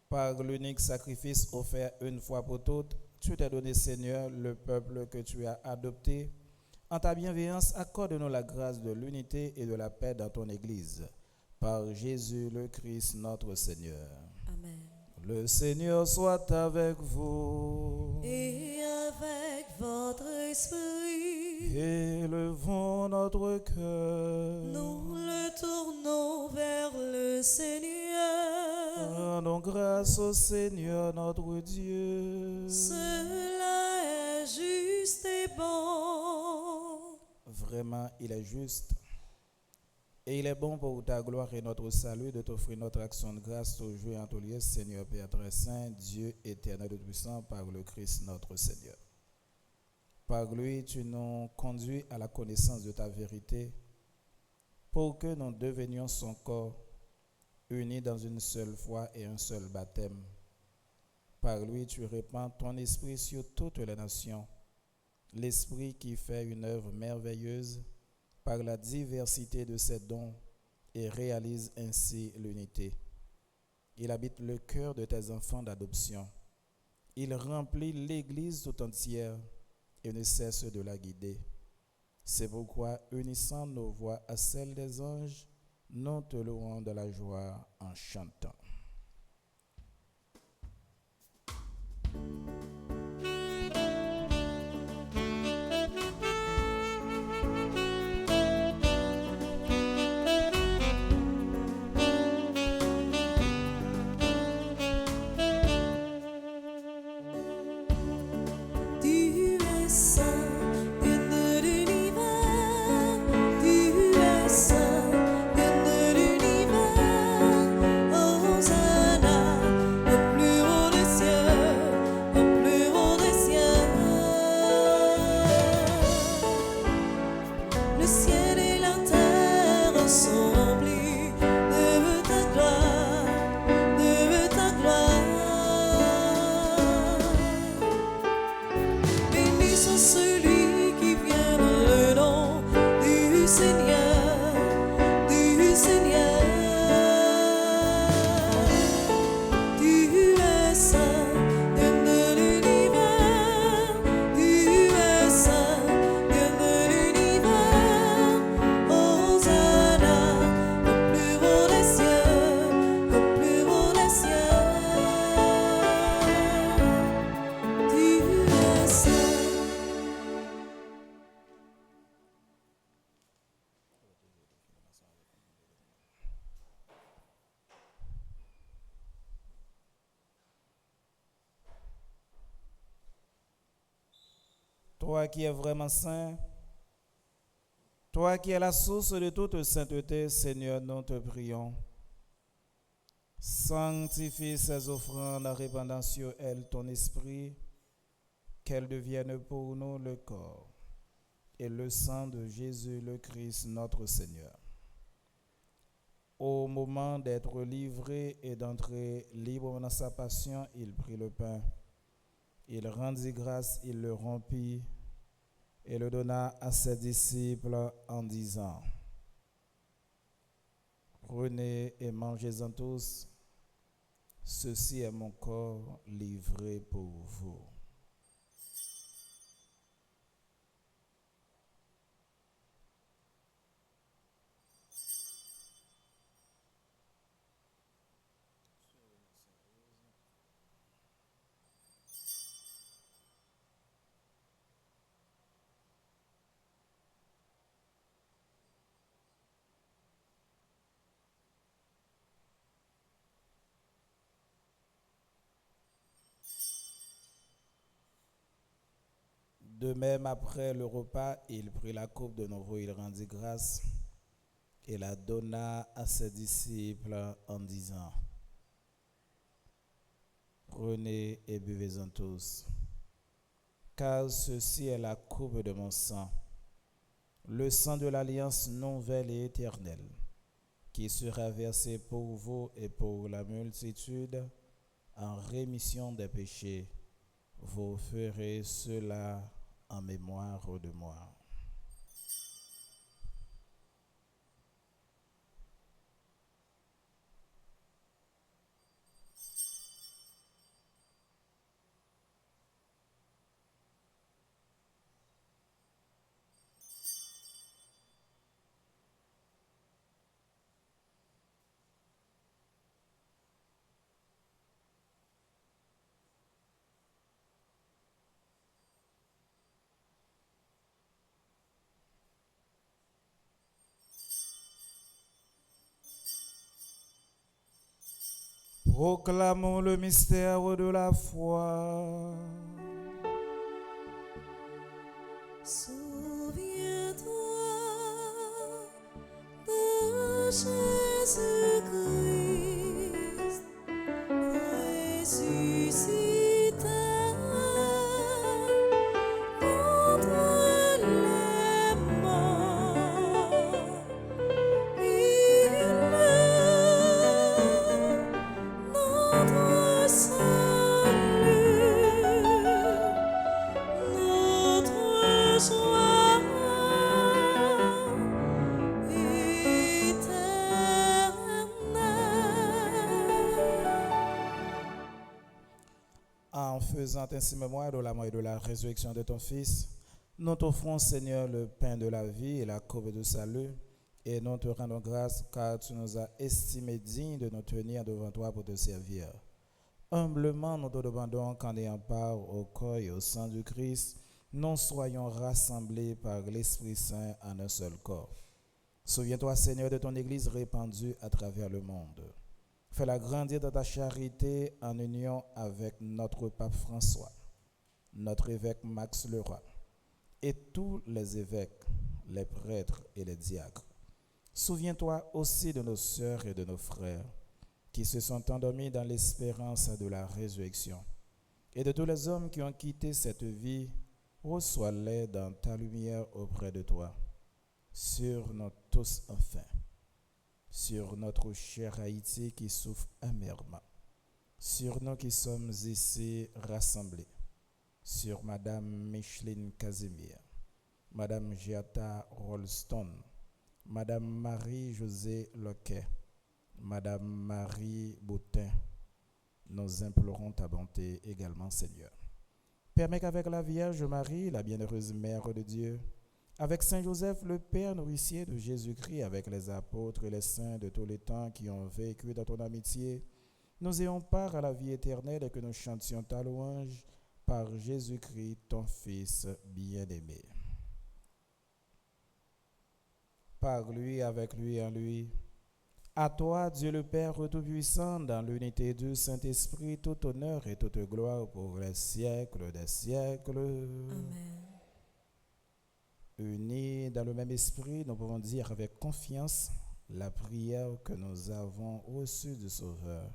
Par l'unique sacrifice offert une fois pour toutes, tu t'es donné, Seigneur, le peuple que tu as adopté. En ta bienveillance, accorde-nous la grâce de l'unité et de la paix dans ton Église. Par Jésus le Christ, notre Seigneur. Amen. Le Seigneur soit avec vous. Et avec votre esprit. Élevons notre cœur. Nous le tournons vers le Seigneur. Rendons grâce au Seigneur notre Dieu. Cela est juste et bon. Vraiment, il est juste. Et il est bon pour ta gloire et notre salut de t'offrir notre action de grâce toujours et en tout lieu, Seigneur Père très saint, Dieu éternel et puissant, par le Christ notre Seigneur. Par lui, tu nous conduis à la connaissance de ta vérité pour que nous devenions son corps, unis dans une seule foi et un seul baptême. Par lui, tu répands ton esprit sur toutes les nations, l'esprit qui fait une œuvre merveilleuse par la diversité de ses dons et réalise ainsi l'unité. Il habite le cœur de tes enfants d'adoption. Il remplit l'Église tout entière et ne cesse de la guider. C'est pourquoi, unissant nos voix à celles des anges, nous te louons de la joie en chantant. Tu es saint, Dieu de l'univers. Le ciel et la terre sont remplis de ta gloire, de ta gloire. Béni soit celui qui vient dans le nom du Seigneur, du Seigneur. Tu es saint, Dieu de l'univers. Tu es saint, Dieu de l'univers. Hosanna, au plus haut des cieux, au plus haut des cieux. Tu es saint. Toi qui es vraiment saint, toi qui es la source de toute sainteté, Seigneur, nous te prions. Sanctifie ces offrandes en répandant sur elles ton esprit, qu'elles deviennent pour nous le corps et le sang de Jésus le Christ, notre Seigneur. Au moment d'être livré et d'entrer libre dans sa passion, il prit le pain. Il rendit grâce, il le rompit et le donna à ses disciples en disant: Prenez et mangez-en tous, ceci est mon corps livré pour vous. De même, après le repas, il prit la coupe de nouveau, il rendit grâce et la donna à ses disciples en disant: Prenez et buvez-en tous, car ceci est la coupe de mon sang, le sang de l'alliance nouvelle et éternelle, qui sera versé pour vous et pour la multitude en rémission des péchés. Vous ferez cela en mémoire de moi. Proclamons le mystère de la foi. Souviens-toi de Jésus-Christ, ressuscité d'entre les morts. Il est notre salut, notre joie éternelle. En faisant ainsi mémoire de la mort et de la résurrection de ton Fils, nous t'offrons, Seigneur, le pain de la vie et la coupe de salut, et nous te rendons grâce car tu nous as estimés dignes de nous tenir devant toi pour te servir. Humblement, nous te demandons qu'en ayant part au corps et au sang du Christ, nous soyons rassemblés par l'Esprit Saint en un seul corps. Souviens-toi, Seigneur, de ton Église répandue à travers le monde. Fais-la grandir dans ta charité en union avec notre pape François, notre évêque Max Leroy, et tous les évêques, les prêtres et les diacres. Souviens-toi aussi de nos sœurs et de nos frères qui se sont endormis dans l'espérance de la résurrection, et de tous les hommes qui ont quitté cette vie. Reçois-les dans ta lumière auprès de toi. sur nous tous enfin, sur notre cher Haïti qui souffre amèrement, sur nous qui sommes ici rassemblés, sur Madame Micheline Casimir, Madame Giata Rolston, Madame Marie-Josée Loquet, Madame Marie Boutin, nous implorons ta bonté également, Seigneur. Permets qu'avec la Vierge Marie, la bienheureuse Mère de Dieu, avec Saint Joseph, le Père nourricier de Jésus-Christ, avec les apôtres et les saints de tous les temps qui ont vécu dans ton amitié, nous ayons part à la vie éternelle et que nous chantions ta louange par Jésus-Christ, ton Fils bien-aimé. Par lui, avec lui, en lui, à toi, Dieu le Père Tout-Puissant, dans l'unité du Saint-Esprit, tout honneur et toute gloire pour les siècles des siècles. Amen. Unis dans le même esprit, nous pouvons dire avec confiance la prière que nous avons reçue du Sauveur,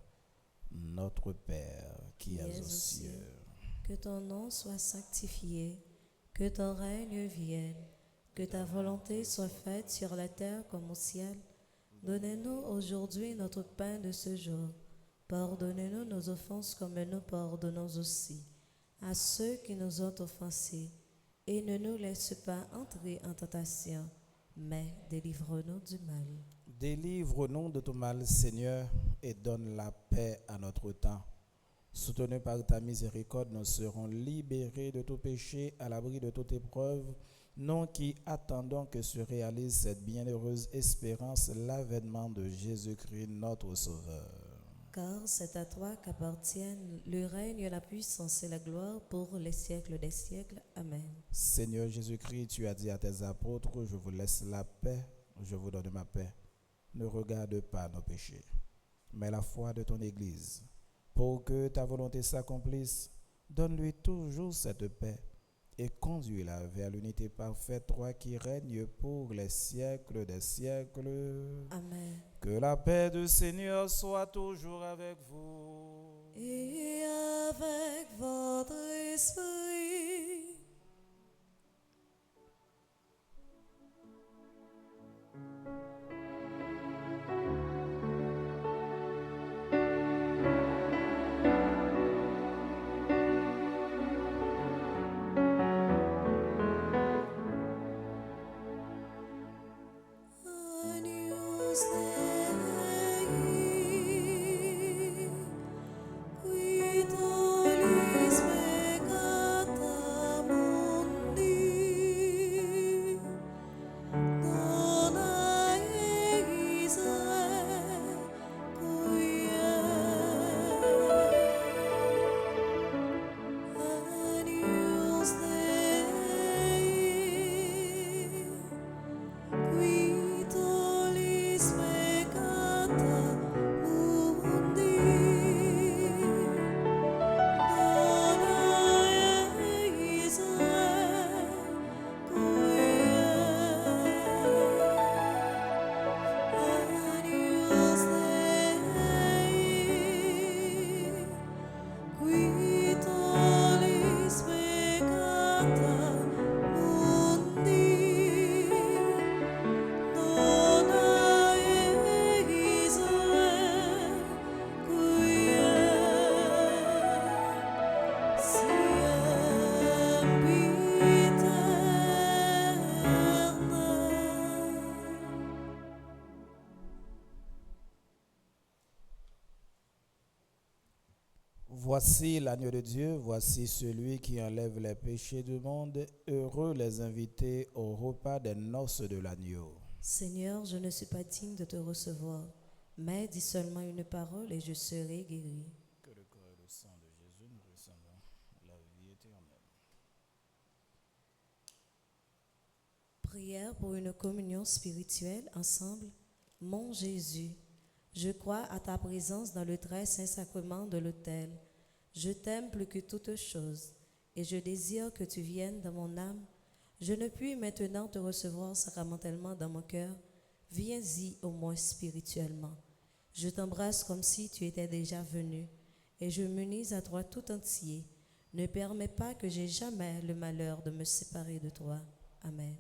notre Père qui est aux cieux. Que ton nom soit sanctifié, que ton règne vienne, que ta volonté soit faite sur la terre comme au ciel. Donnez-nous aujourd'hui notre pain de ce jour. Pardonnez-nous nos offenses comme nous pardonnons aussi à ceux qui nous ont offensés. Et ne nous laisse pas entrer en tentation, mais délivre-nous du mal. Délivre-nous de tout mal, Seigneur, et donne la paix à notre temps. Soutenus par ta miséricorde, nous serons libérés de tout péché, à l'abri de toute épreuve, nous qui attendons que se réalise cette bienheureuse espérance, l'avènement de Jésus-Christ, notre Sauveur. Car c'est à toi qu'appartiennent le règne, la puissance et la gloire pour les siècles des siècles. Amen. Seigneur Jésus-Christ, tu as dit à tes apôtres, je vous laisse la paix, je vous donne ma paix. Ne regarde pas nos péchés, mais la foi de ton Église. Pour que ta volonté s'accomplisse, donne-lui toujours cette paix et conduis-la vers l'unité parfaite, toi qui règnes pour les siècles des siècles. Amen. Que la paix du Seigneur soit toujours avec vous. Et avec votre esprit. Agnus Dei, qui tollis peccata mundi, dona eis Agnus Dei, qui tollis peccata mundi, dona eis Agnus Dei, qui tollis peccata mundi, dona eis Voici l'agneau de Dieu, voici celui qui enlève les péchés du monde. Heureux les invités au repas des noces de l'agneau. Seigneur, je ne suis pas digne de te recevoir, mais dis seulement une parole et je serai guéri. Que le corps et le sang de Jésus nous ressemblent la vie éternelle. Prière pour une communion spirituelle ensemble. Mon Jésus, je crois à ta présence dans le très saint sacrement de l'autel. Je t'aime plus que toute chose et je désire que tu viennes dans mon âme. Je ne puis maintenant te recevoir sacramentellement dans mon cœur. Viens-y au moins spirituellement. Je t'embrasse comme si tu étais déjà venu et je m'unis à toi tout entier. Ne permets pas que j'aie jamais le malheur de me séparer de toi. Amen.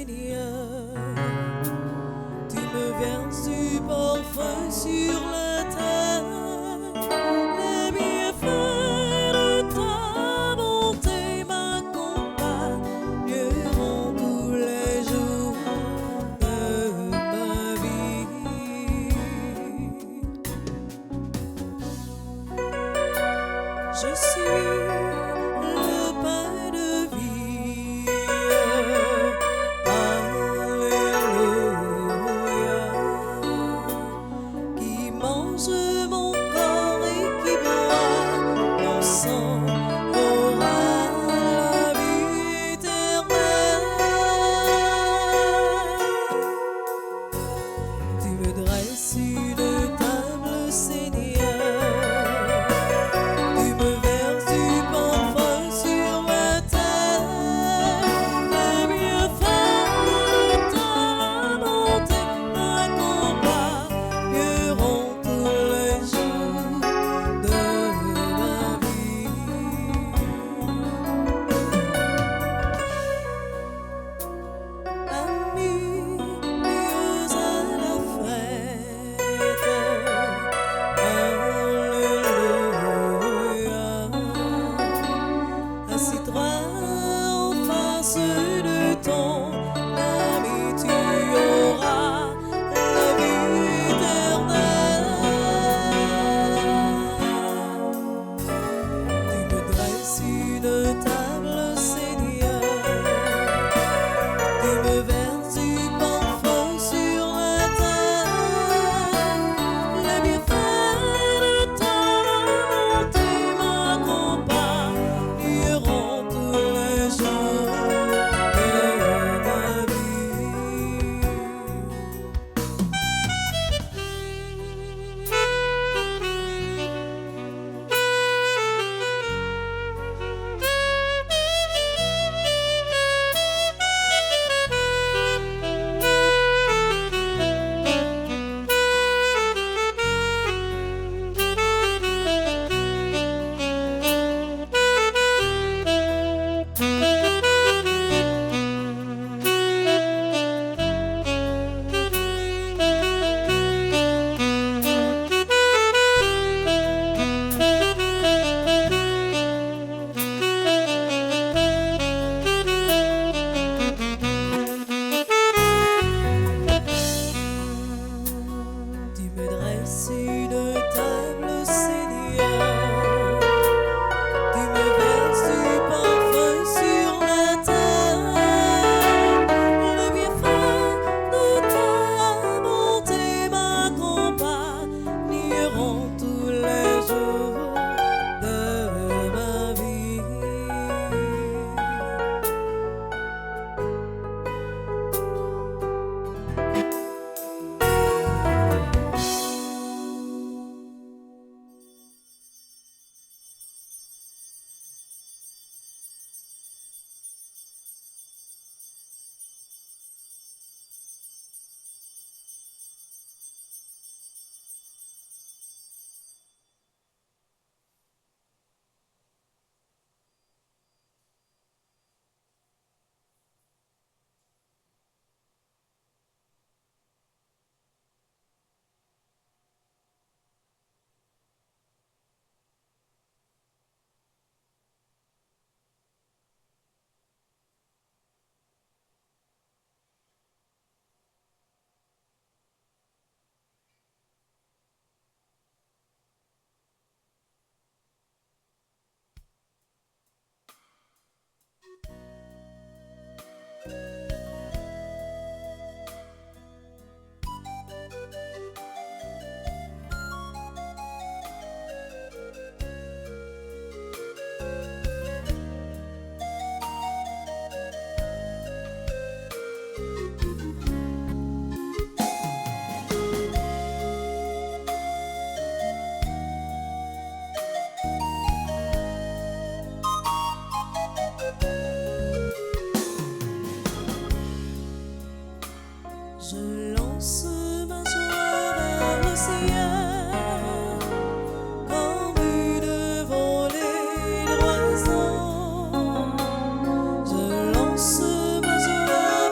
Seigneur. Tu me verses du parfum sur la terre. Les bienfaits de ta bonté m'accompagneront tous les jours de ma vie. Je suis le pain de vie. Alléluia. Qui mange mon corps et qui boit mon sang aura la vie éternelle. Tu me dresses une table, Seigneur. Tu me verses du parfum sur la terre. Les bienfaits de ta bonté m'accompagneront tous les jours de ma vie. Amis, mieux à la fête. Alléluia. Assis-toi en face de ton ami, tu auras la vie éternelle. Tu me dresses une table, Seigneur. Tu me verses du parfum sur la terre. Les bienfaits de ta bonté m'accompagneront tous les jours de ma vie. Tu me dresses une table, Seigneur. Tu me verses du parfum sur la terre. Le bienfait de ta bonté m'accompagneront tous les jours de ma vie.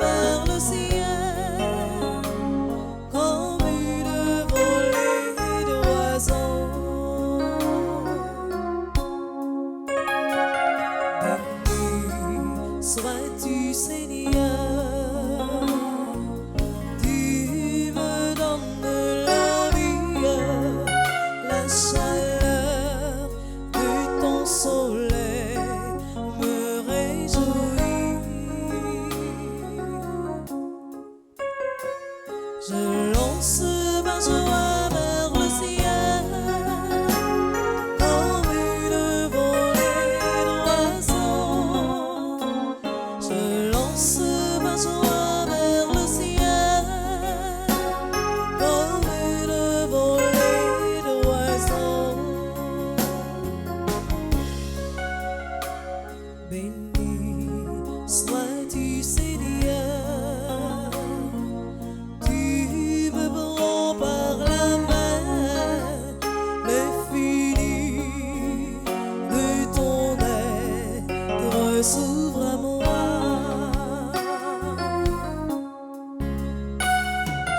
vers Je lance ma joie vers le ciel, comme une volée d'oiseaux. Je lance ma joie vers le ciel, comme une volée d'oiseaux. Béni sois-tu, Seigneur, tu me prends par la main, les finis de ton être s'ouvrent à moi.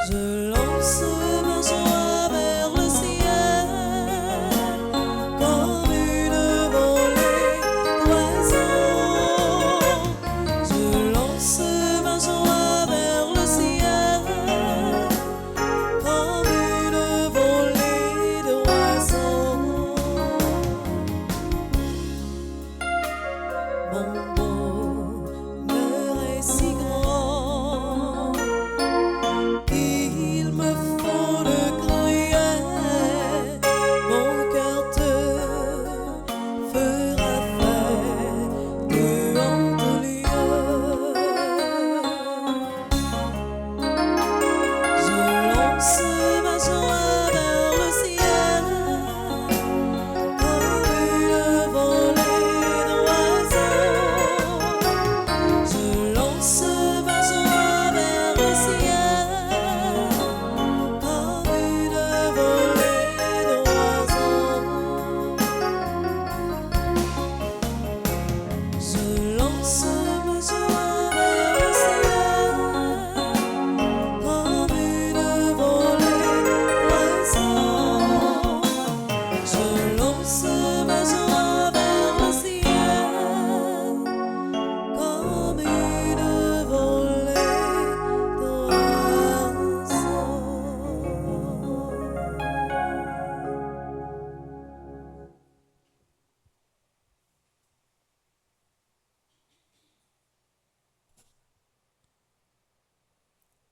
Je lance ma joie vers le ciel, comme une volée d'oiseaux. Je lance ma joie vers le ciel, comme une volée d'oiseaux. Mon bonheur est si grand qu'il me faut de crier. Mon cœur te fera faire de hautes lieux. Je lance ma joie vers le ciel, comme une volée d'oiseaux. Je lance ma joie vers le ciel, comme une volée d'oiseaux. Je lance ma joie vers le ciel, comme une volée d'oiseaux. Je lance ma joie vers le ciel, comme une volée d'oiseaux.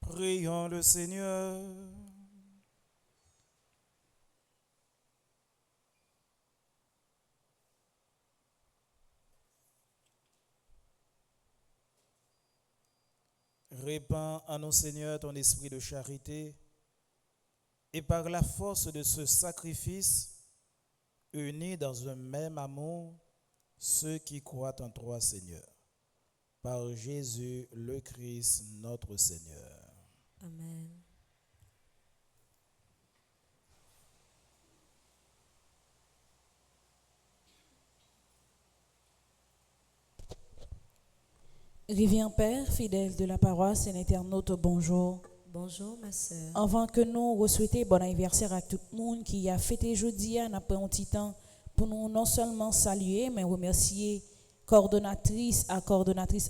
Prions le Seigneur. Répands en nous, Seigneur, ton esprit de charité, et par la force de ce sacrifice, unis dans un même amour, ceux qui croient en toi, Seigneur. Par Jésus le Christ, notre Seigneur. Amen. Rivière Père, fidèle de la paroisse et internaute, bonjour. Bonjour ma sœur. Avant que nous souhaitions bon anniversaire à tout le monde qui a fêté jeudi, nous avons pris un petit temps pour nous non seulement saluer, mais remercier coordonnatrice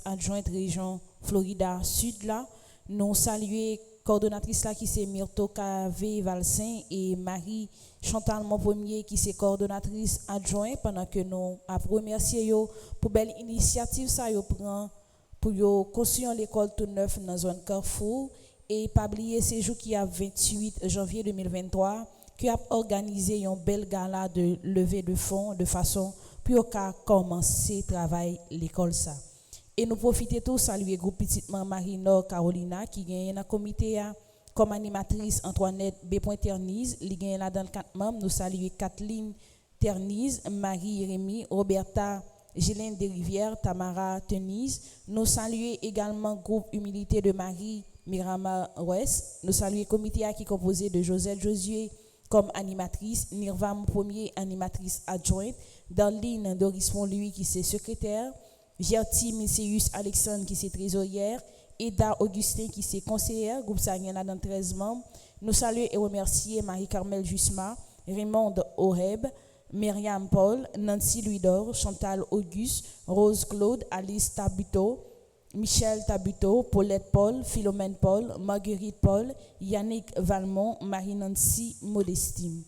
adjointe région Florida Sud là. Nous saluer coordonnatrice là qui c'est Myrto K.V. Valsin et Marie Chantal Monpremier qui c'est coordonnatrice adjointe pendant que nous avons remercié yo pour belle initiative ça yo prend pour yo construire l'école tout neuf dans zone Carrefour et pas oublier ces jours qui a 28 janvier 2023 qui a organisé un bel gala de levée de fonds de façon pour qu'à commencer travail l'école ça. Et nous profitons tous saluer groupe petitement Marie-Nord Carolina qui gagne dans comité comme animatrice Antoinette B. Ternise, li gagne là dans 4 membres, nous saluer Kathleen Ternise, Marie Rémy, Roberta Gélène Desrivières, Tamara Tenise, nous saluer également groupe Humilité de Marie Mirama Ouest, nous saluer comité qui est composé de Josette Josué comme animatrice, Nirvam Premier animatrice adjointe, Darline Doris Louis qui c'est secrétaire, Gertie Misséus Alexandre qui c'est trésorière, Eda Augustin qui c'est conseillère, groupe Sarien dans 13 membres. Nous saluons et remercier Marie-Carmel Jusma, Raymond Oreb, Myriam Paul, Nancy Louis-Dor, Chantal Auguste, Rose Claude, Alice Tabuteau, Michel Tabuteau, Paulette Paul, Philomène Paul, Marguerite Paul, Yannick Valmont, Marie-Nancy Modestine.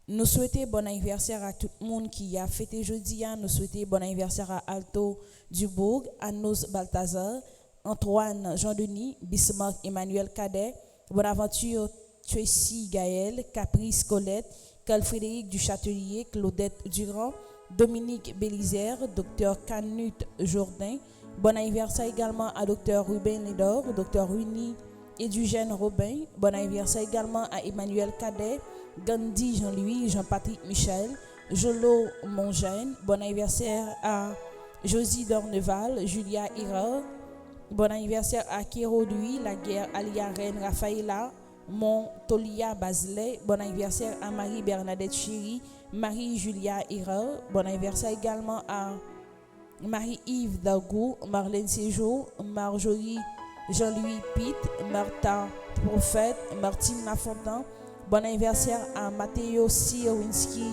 Nous souhaitons bon anniversaire à tout le monde qui a fêté jeudi. Nous souhaitons bon anniversaire à Alto Dubourg, à Nos Balthazar, Antoine Jean-Denis, Bismarck Emmanuel Cadet, Bonaventure Tracy Gaël, Caprice Colette, Carl Frédéric Duchâtelier, Claudette Durand, Dominique Bélisère, Dr Canut Jourdain. Bon anniversaire également à Dr Ruben Lédor, Dr Runi Edugène Robin. Bon anniversaire également à Emmanuel Cadet, Gandhi Jean-Louis, Jean-Patrick Michel, Jolo Mongène. Bon anniversaire à Josie Dorneval, Julia Hira. Bon anniversaire à Kéro Louis, Laguerre Alia Reine Raphaëla, Montolia Basley. Bon anniversaire à Marie-Bernadette Chéry, Marie-Julia Hira. Bon anniversaire également à Marie-Yves Dagou, Marlène Séjour, Marjorie Jean-Louis Pitt, Martha Prophète, Martine Lafontaine. Bon anniversaire à Matteo Sierwinski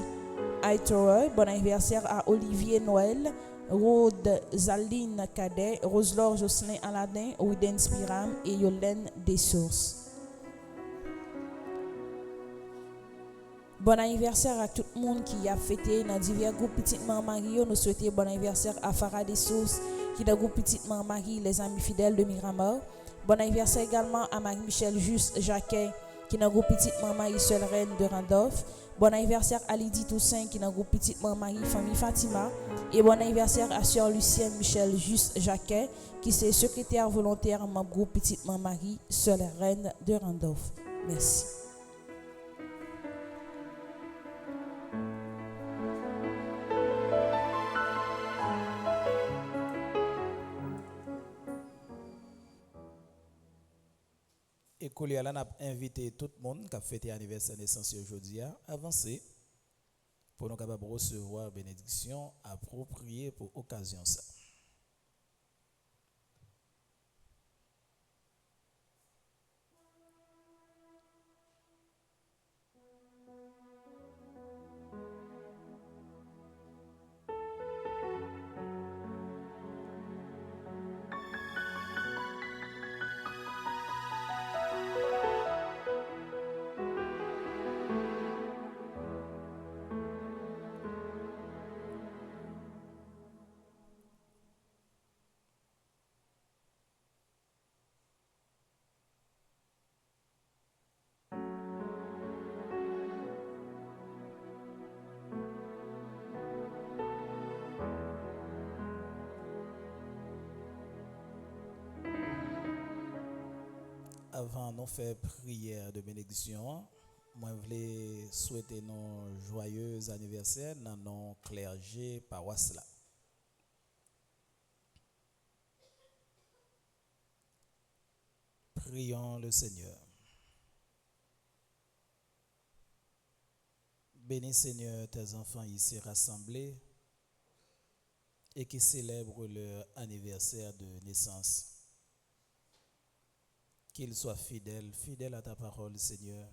Aitoroy. Bon anniversaire à Olivier Noël, Rode Zaline Cadet, Roselore Jocelyn Aladin, Ouden Spiram et Yolène Dessources. Bon anniversaire à tout le monde qui a fêté dans divers groupes Petite Maman Marie. Nous souhaitons bon anniversaire à Farah Dessources qui est dans le groupe Petite Maman Marie, les amis fidèles de Miramar. Bon anniversaire également à Marie-Michel Juste Jacquet qui est dans le groupe Petite Maman Marie, seule reine de Randolph. Bon anniversaire à Lydie Toussaint qui est dans le groupe Petite Maman Marie, famille Fatima. Et bon anniversaire à Sœur Lucienne Michel Juste Jacquet qui est secrétaire volontaire membre groupe Petite Maman Marie, seule reine de Randolph. Merci. Et qu'on a invité tout le monde qui a fêté l'anniversaire de naissance aujourd'hui à avancer pour nous capables recevoir bénédiction appropriée pour occasion ça. Avant de faire prière de bénédiction, moi je voulais souhaiter nos joyeux anniversaires dans nos clergés paroisse là. Prions le Seigneur. Bénis Seigneur tes enfants ici rassemblés et qui célèbrent leur anniversaire de naissance. Qu'ils soient fidèles à ta parole, Seigneur,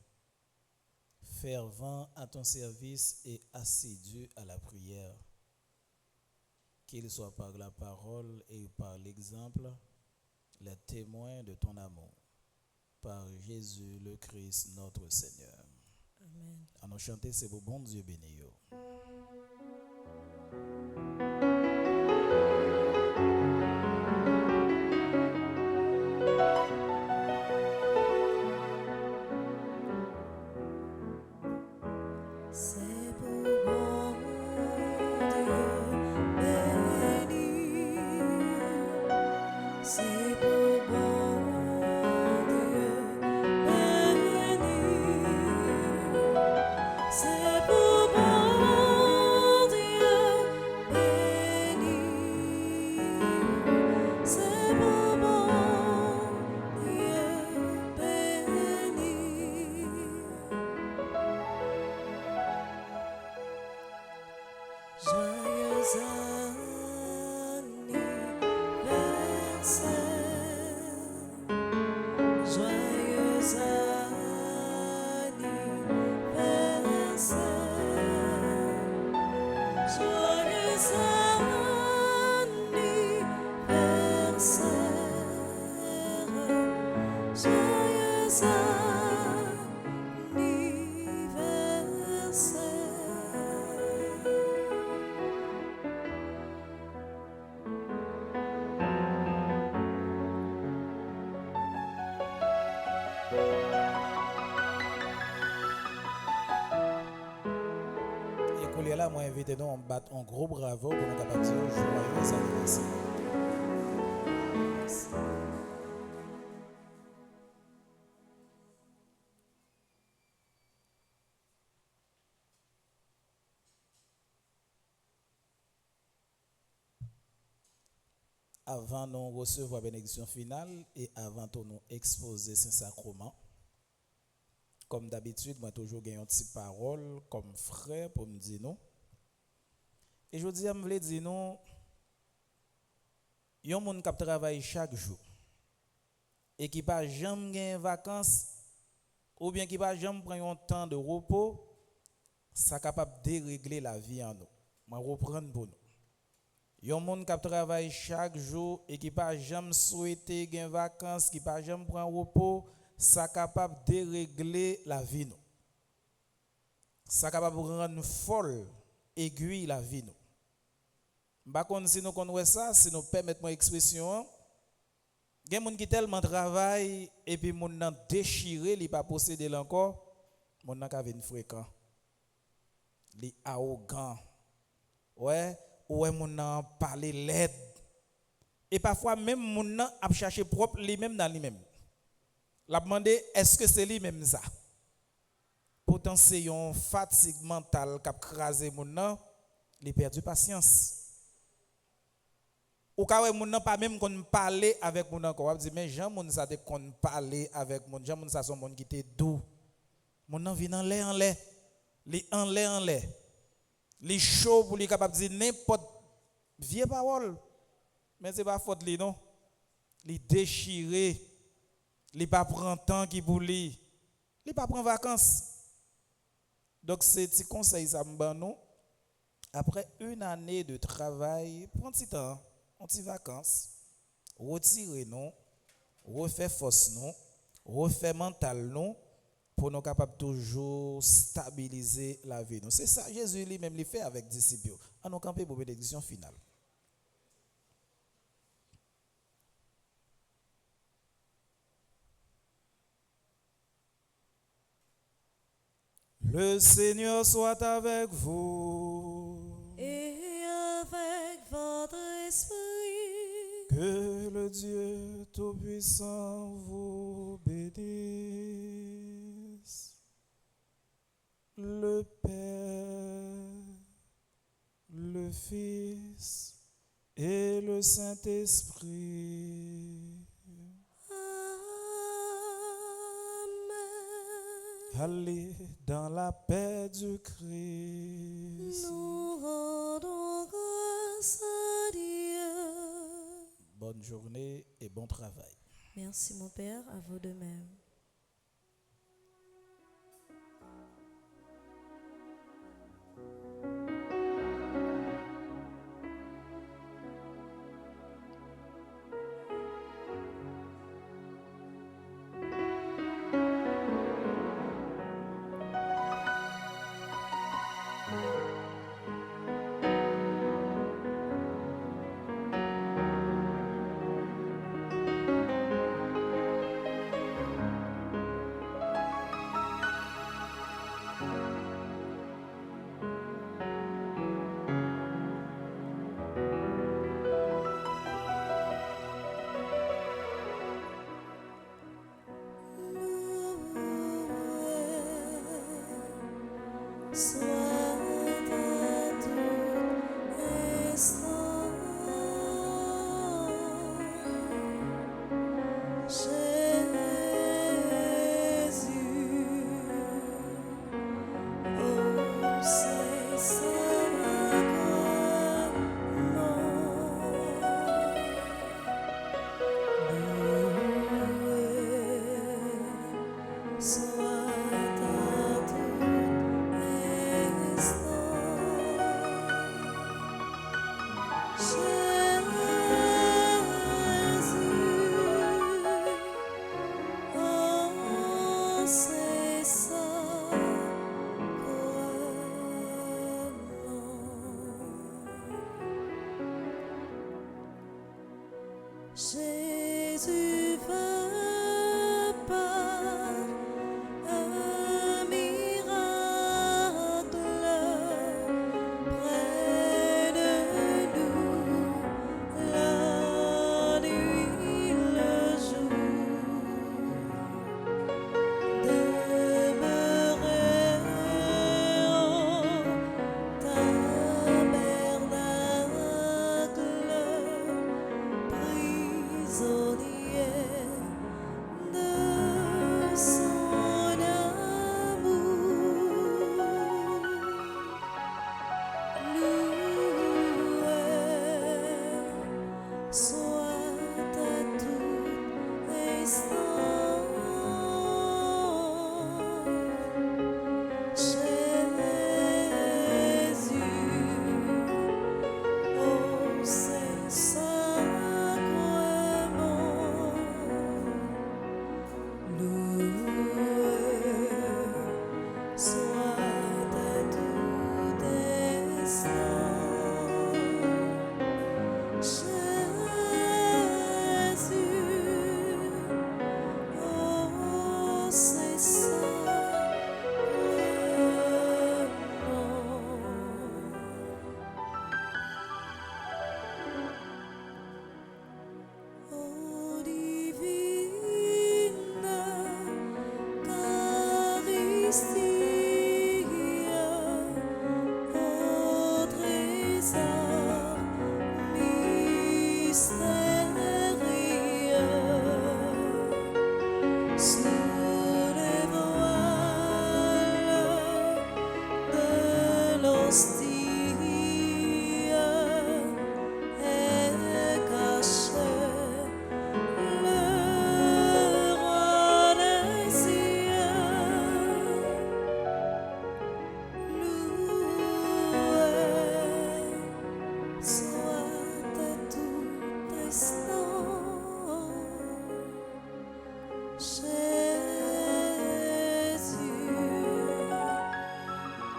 fervents à ton service et assidus à la prière. Qu'ils soient par la parole et par l'exemple, les témoins de ton amour. Par Jésus le Christ, notre Seigneur. Amen. À nous chanter, c'est beau, bon Dieu béni. C'est pour bon Dieu béni, c'est pour bon Dieu béni, c'est pour bon Dieu béni, c'est pour bon Dieu béni. Joyeux anniversaire, joyeux anniversaire, joyeux anniversaire, joyeux anniversaire. Et qu'on est là, moi, invité nous, on bat un gros bravo pour nous capables de dire joyeux anniversaire. Merci. Avant de recevoir la bénédiction finale et avant de nous exposer Saint-Sacrement, comme d'habitude, moi toujours gagné une petite parole comme frère pour me dire non. Et je dis, je veux dire non, il y a des gens qui travaillent chaque jour et qui pas jamais gagner vacances ou bien qui pas jamais prendre un temps de repos, ça capable de dérégler la vie en nous. Je reprendre pour nous. Il y a des gens qui travaillent chaque jour et qui pas jamais souhaiter gagner vacances, qui pas jamais prendre repos, ça capable de dérégler la vie nous. Ça capable de rendre folle, aiguille la vie nous. Par contre, si nous connaissons ça, si nous permettons l'expression, il y a des gens qui tellement travaillent et puis ils ont déchiré, ils ne pas posséder encore, ils ont fréquent. Ils sont arrogants. Ouais, ils ont parlé l'aide. Et parfois, même ils ont cherché propre lui-même dans lui-même. La demandé, est-ce que c'est lui-même ça? Pourtant, c'est une fatigue mentale qui a crasé mon nom, il a perdu patience. Ou quand mon n'a pas même qu'on parler avec mon encore, on dit mais Jean mon ça te qu'on parler avec mon Jean mon ça son monde qui était doux. Mon nan vient en l'air, li en l'air. Li chaud pour li capable dire n'importe vieille parole. Mais c'est pas faute li non. Li déchiré, li pas prend temps qui pour li pas prend vacances. Donc c'est petit conseil ça m'ban nous. Après une année de travail, prends petit temps, on petit vacances, retirer nous, refaire force nous, refaire mental nous pour nous capables toujours stabiliser la vie. C'est ça Jésus lui-même le fait avec les disciples. On nous camper pour bénédiction finale. Le Seigneur soit avec vous. Et avec votre esprit. Que le Dieu Tout-Puissant vous bénisse. Le Père, le Fils et le Saint-Esprit. Allez dans la paix du Christ. Nous rendons grâce à Dieu. Bonne journée et bon travail. Merci mon Père, à vous de même.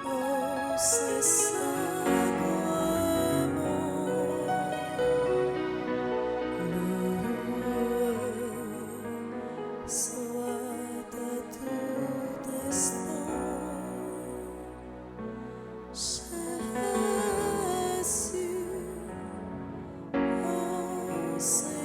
oh c'est sacrement, loué soit à tout instant, Jésus, oh c'est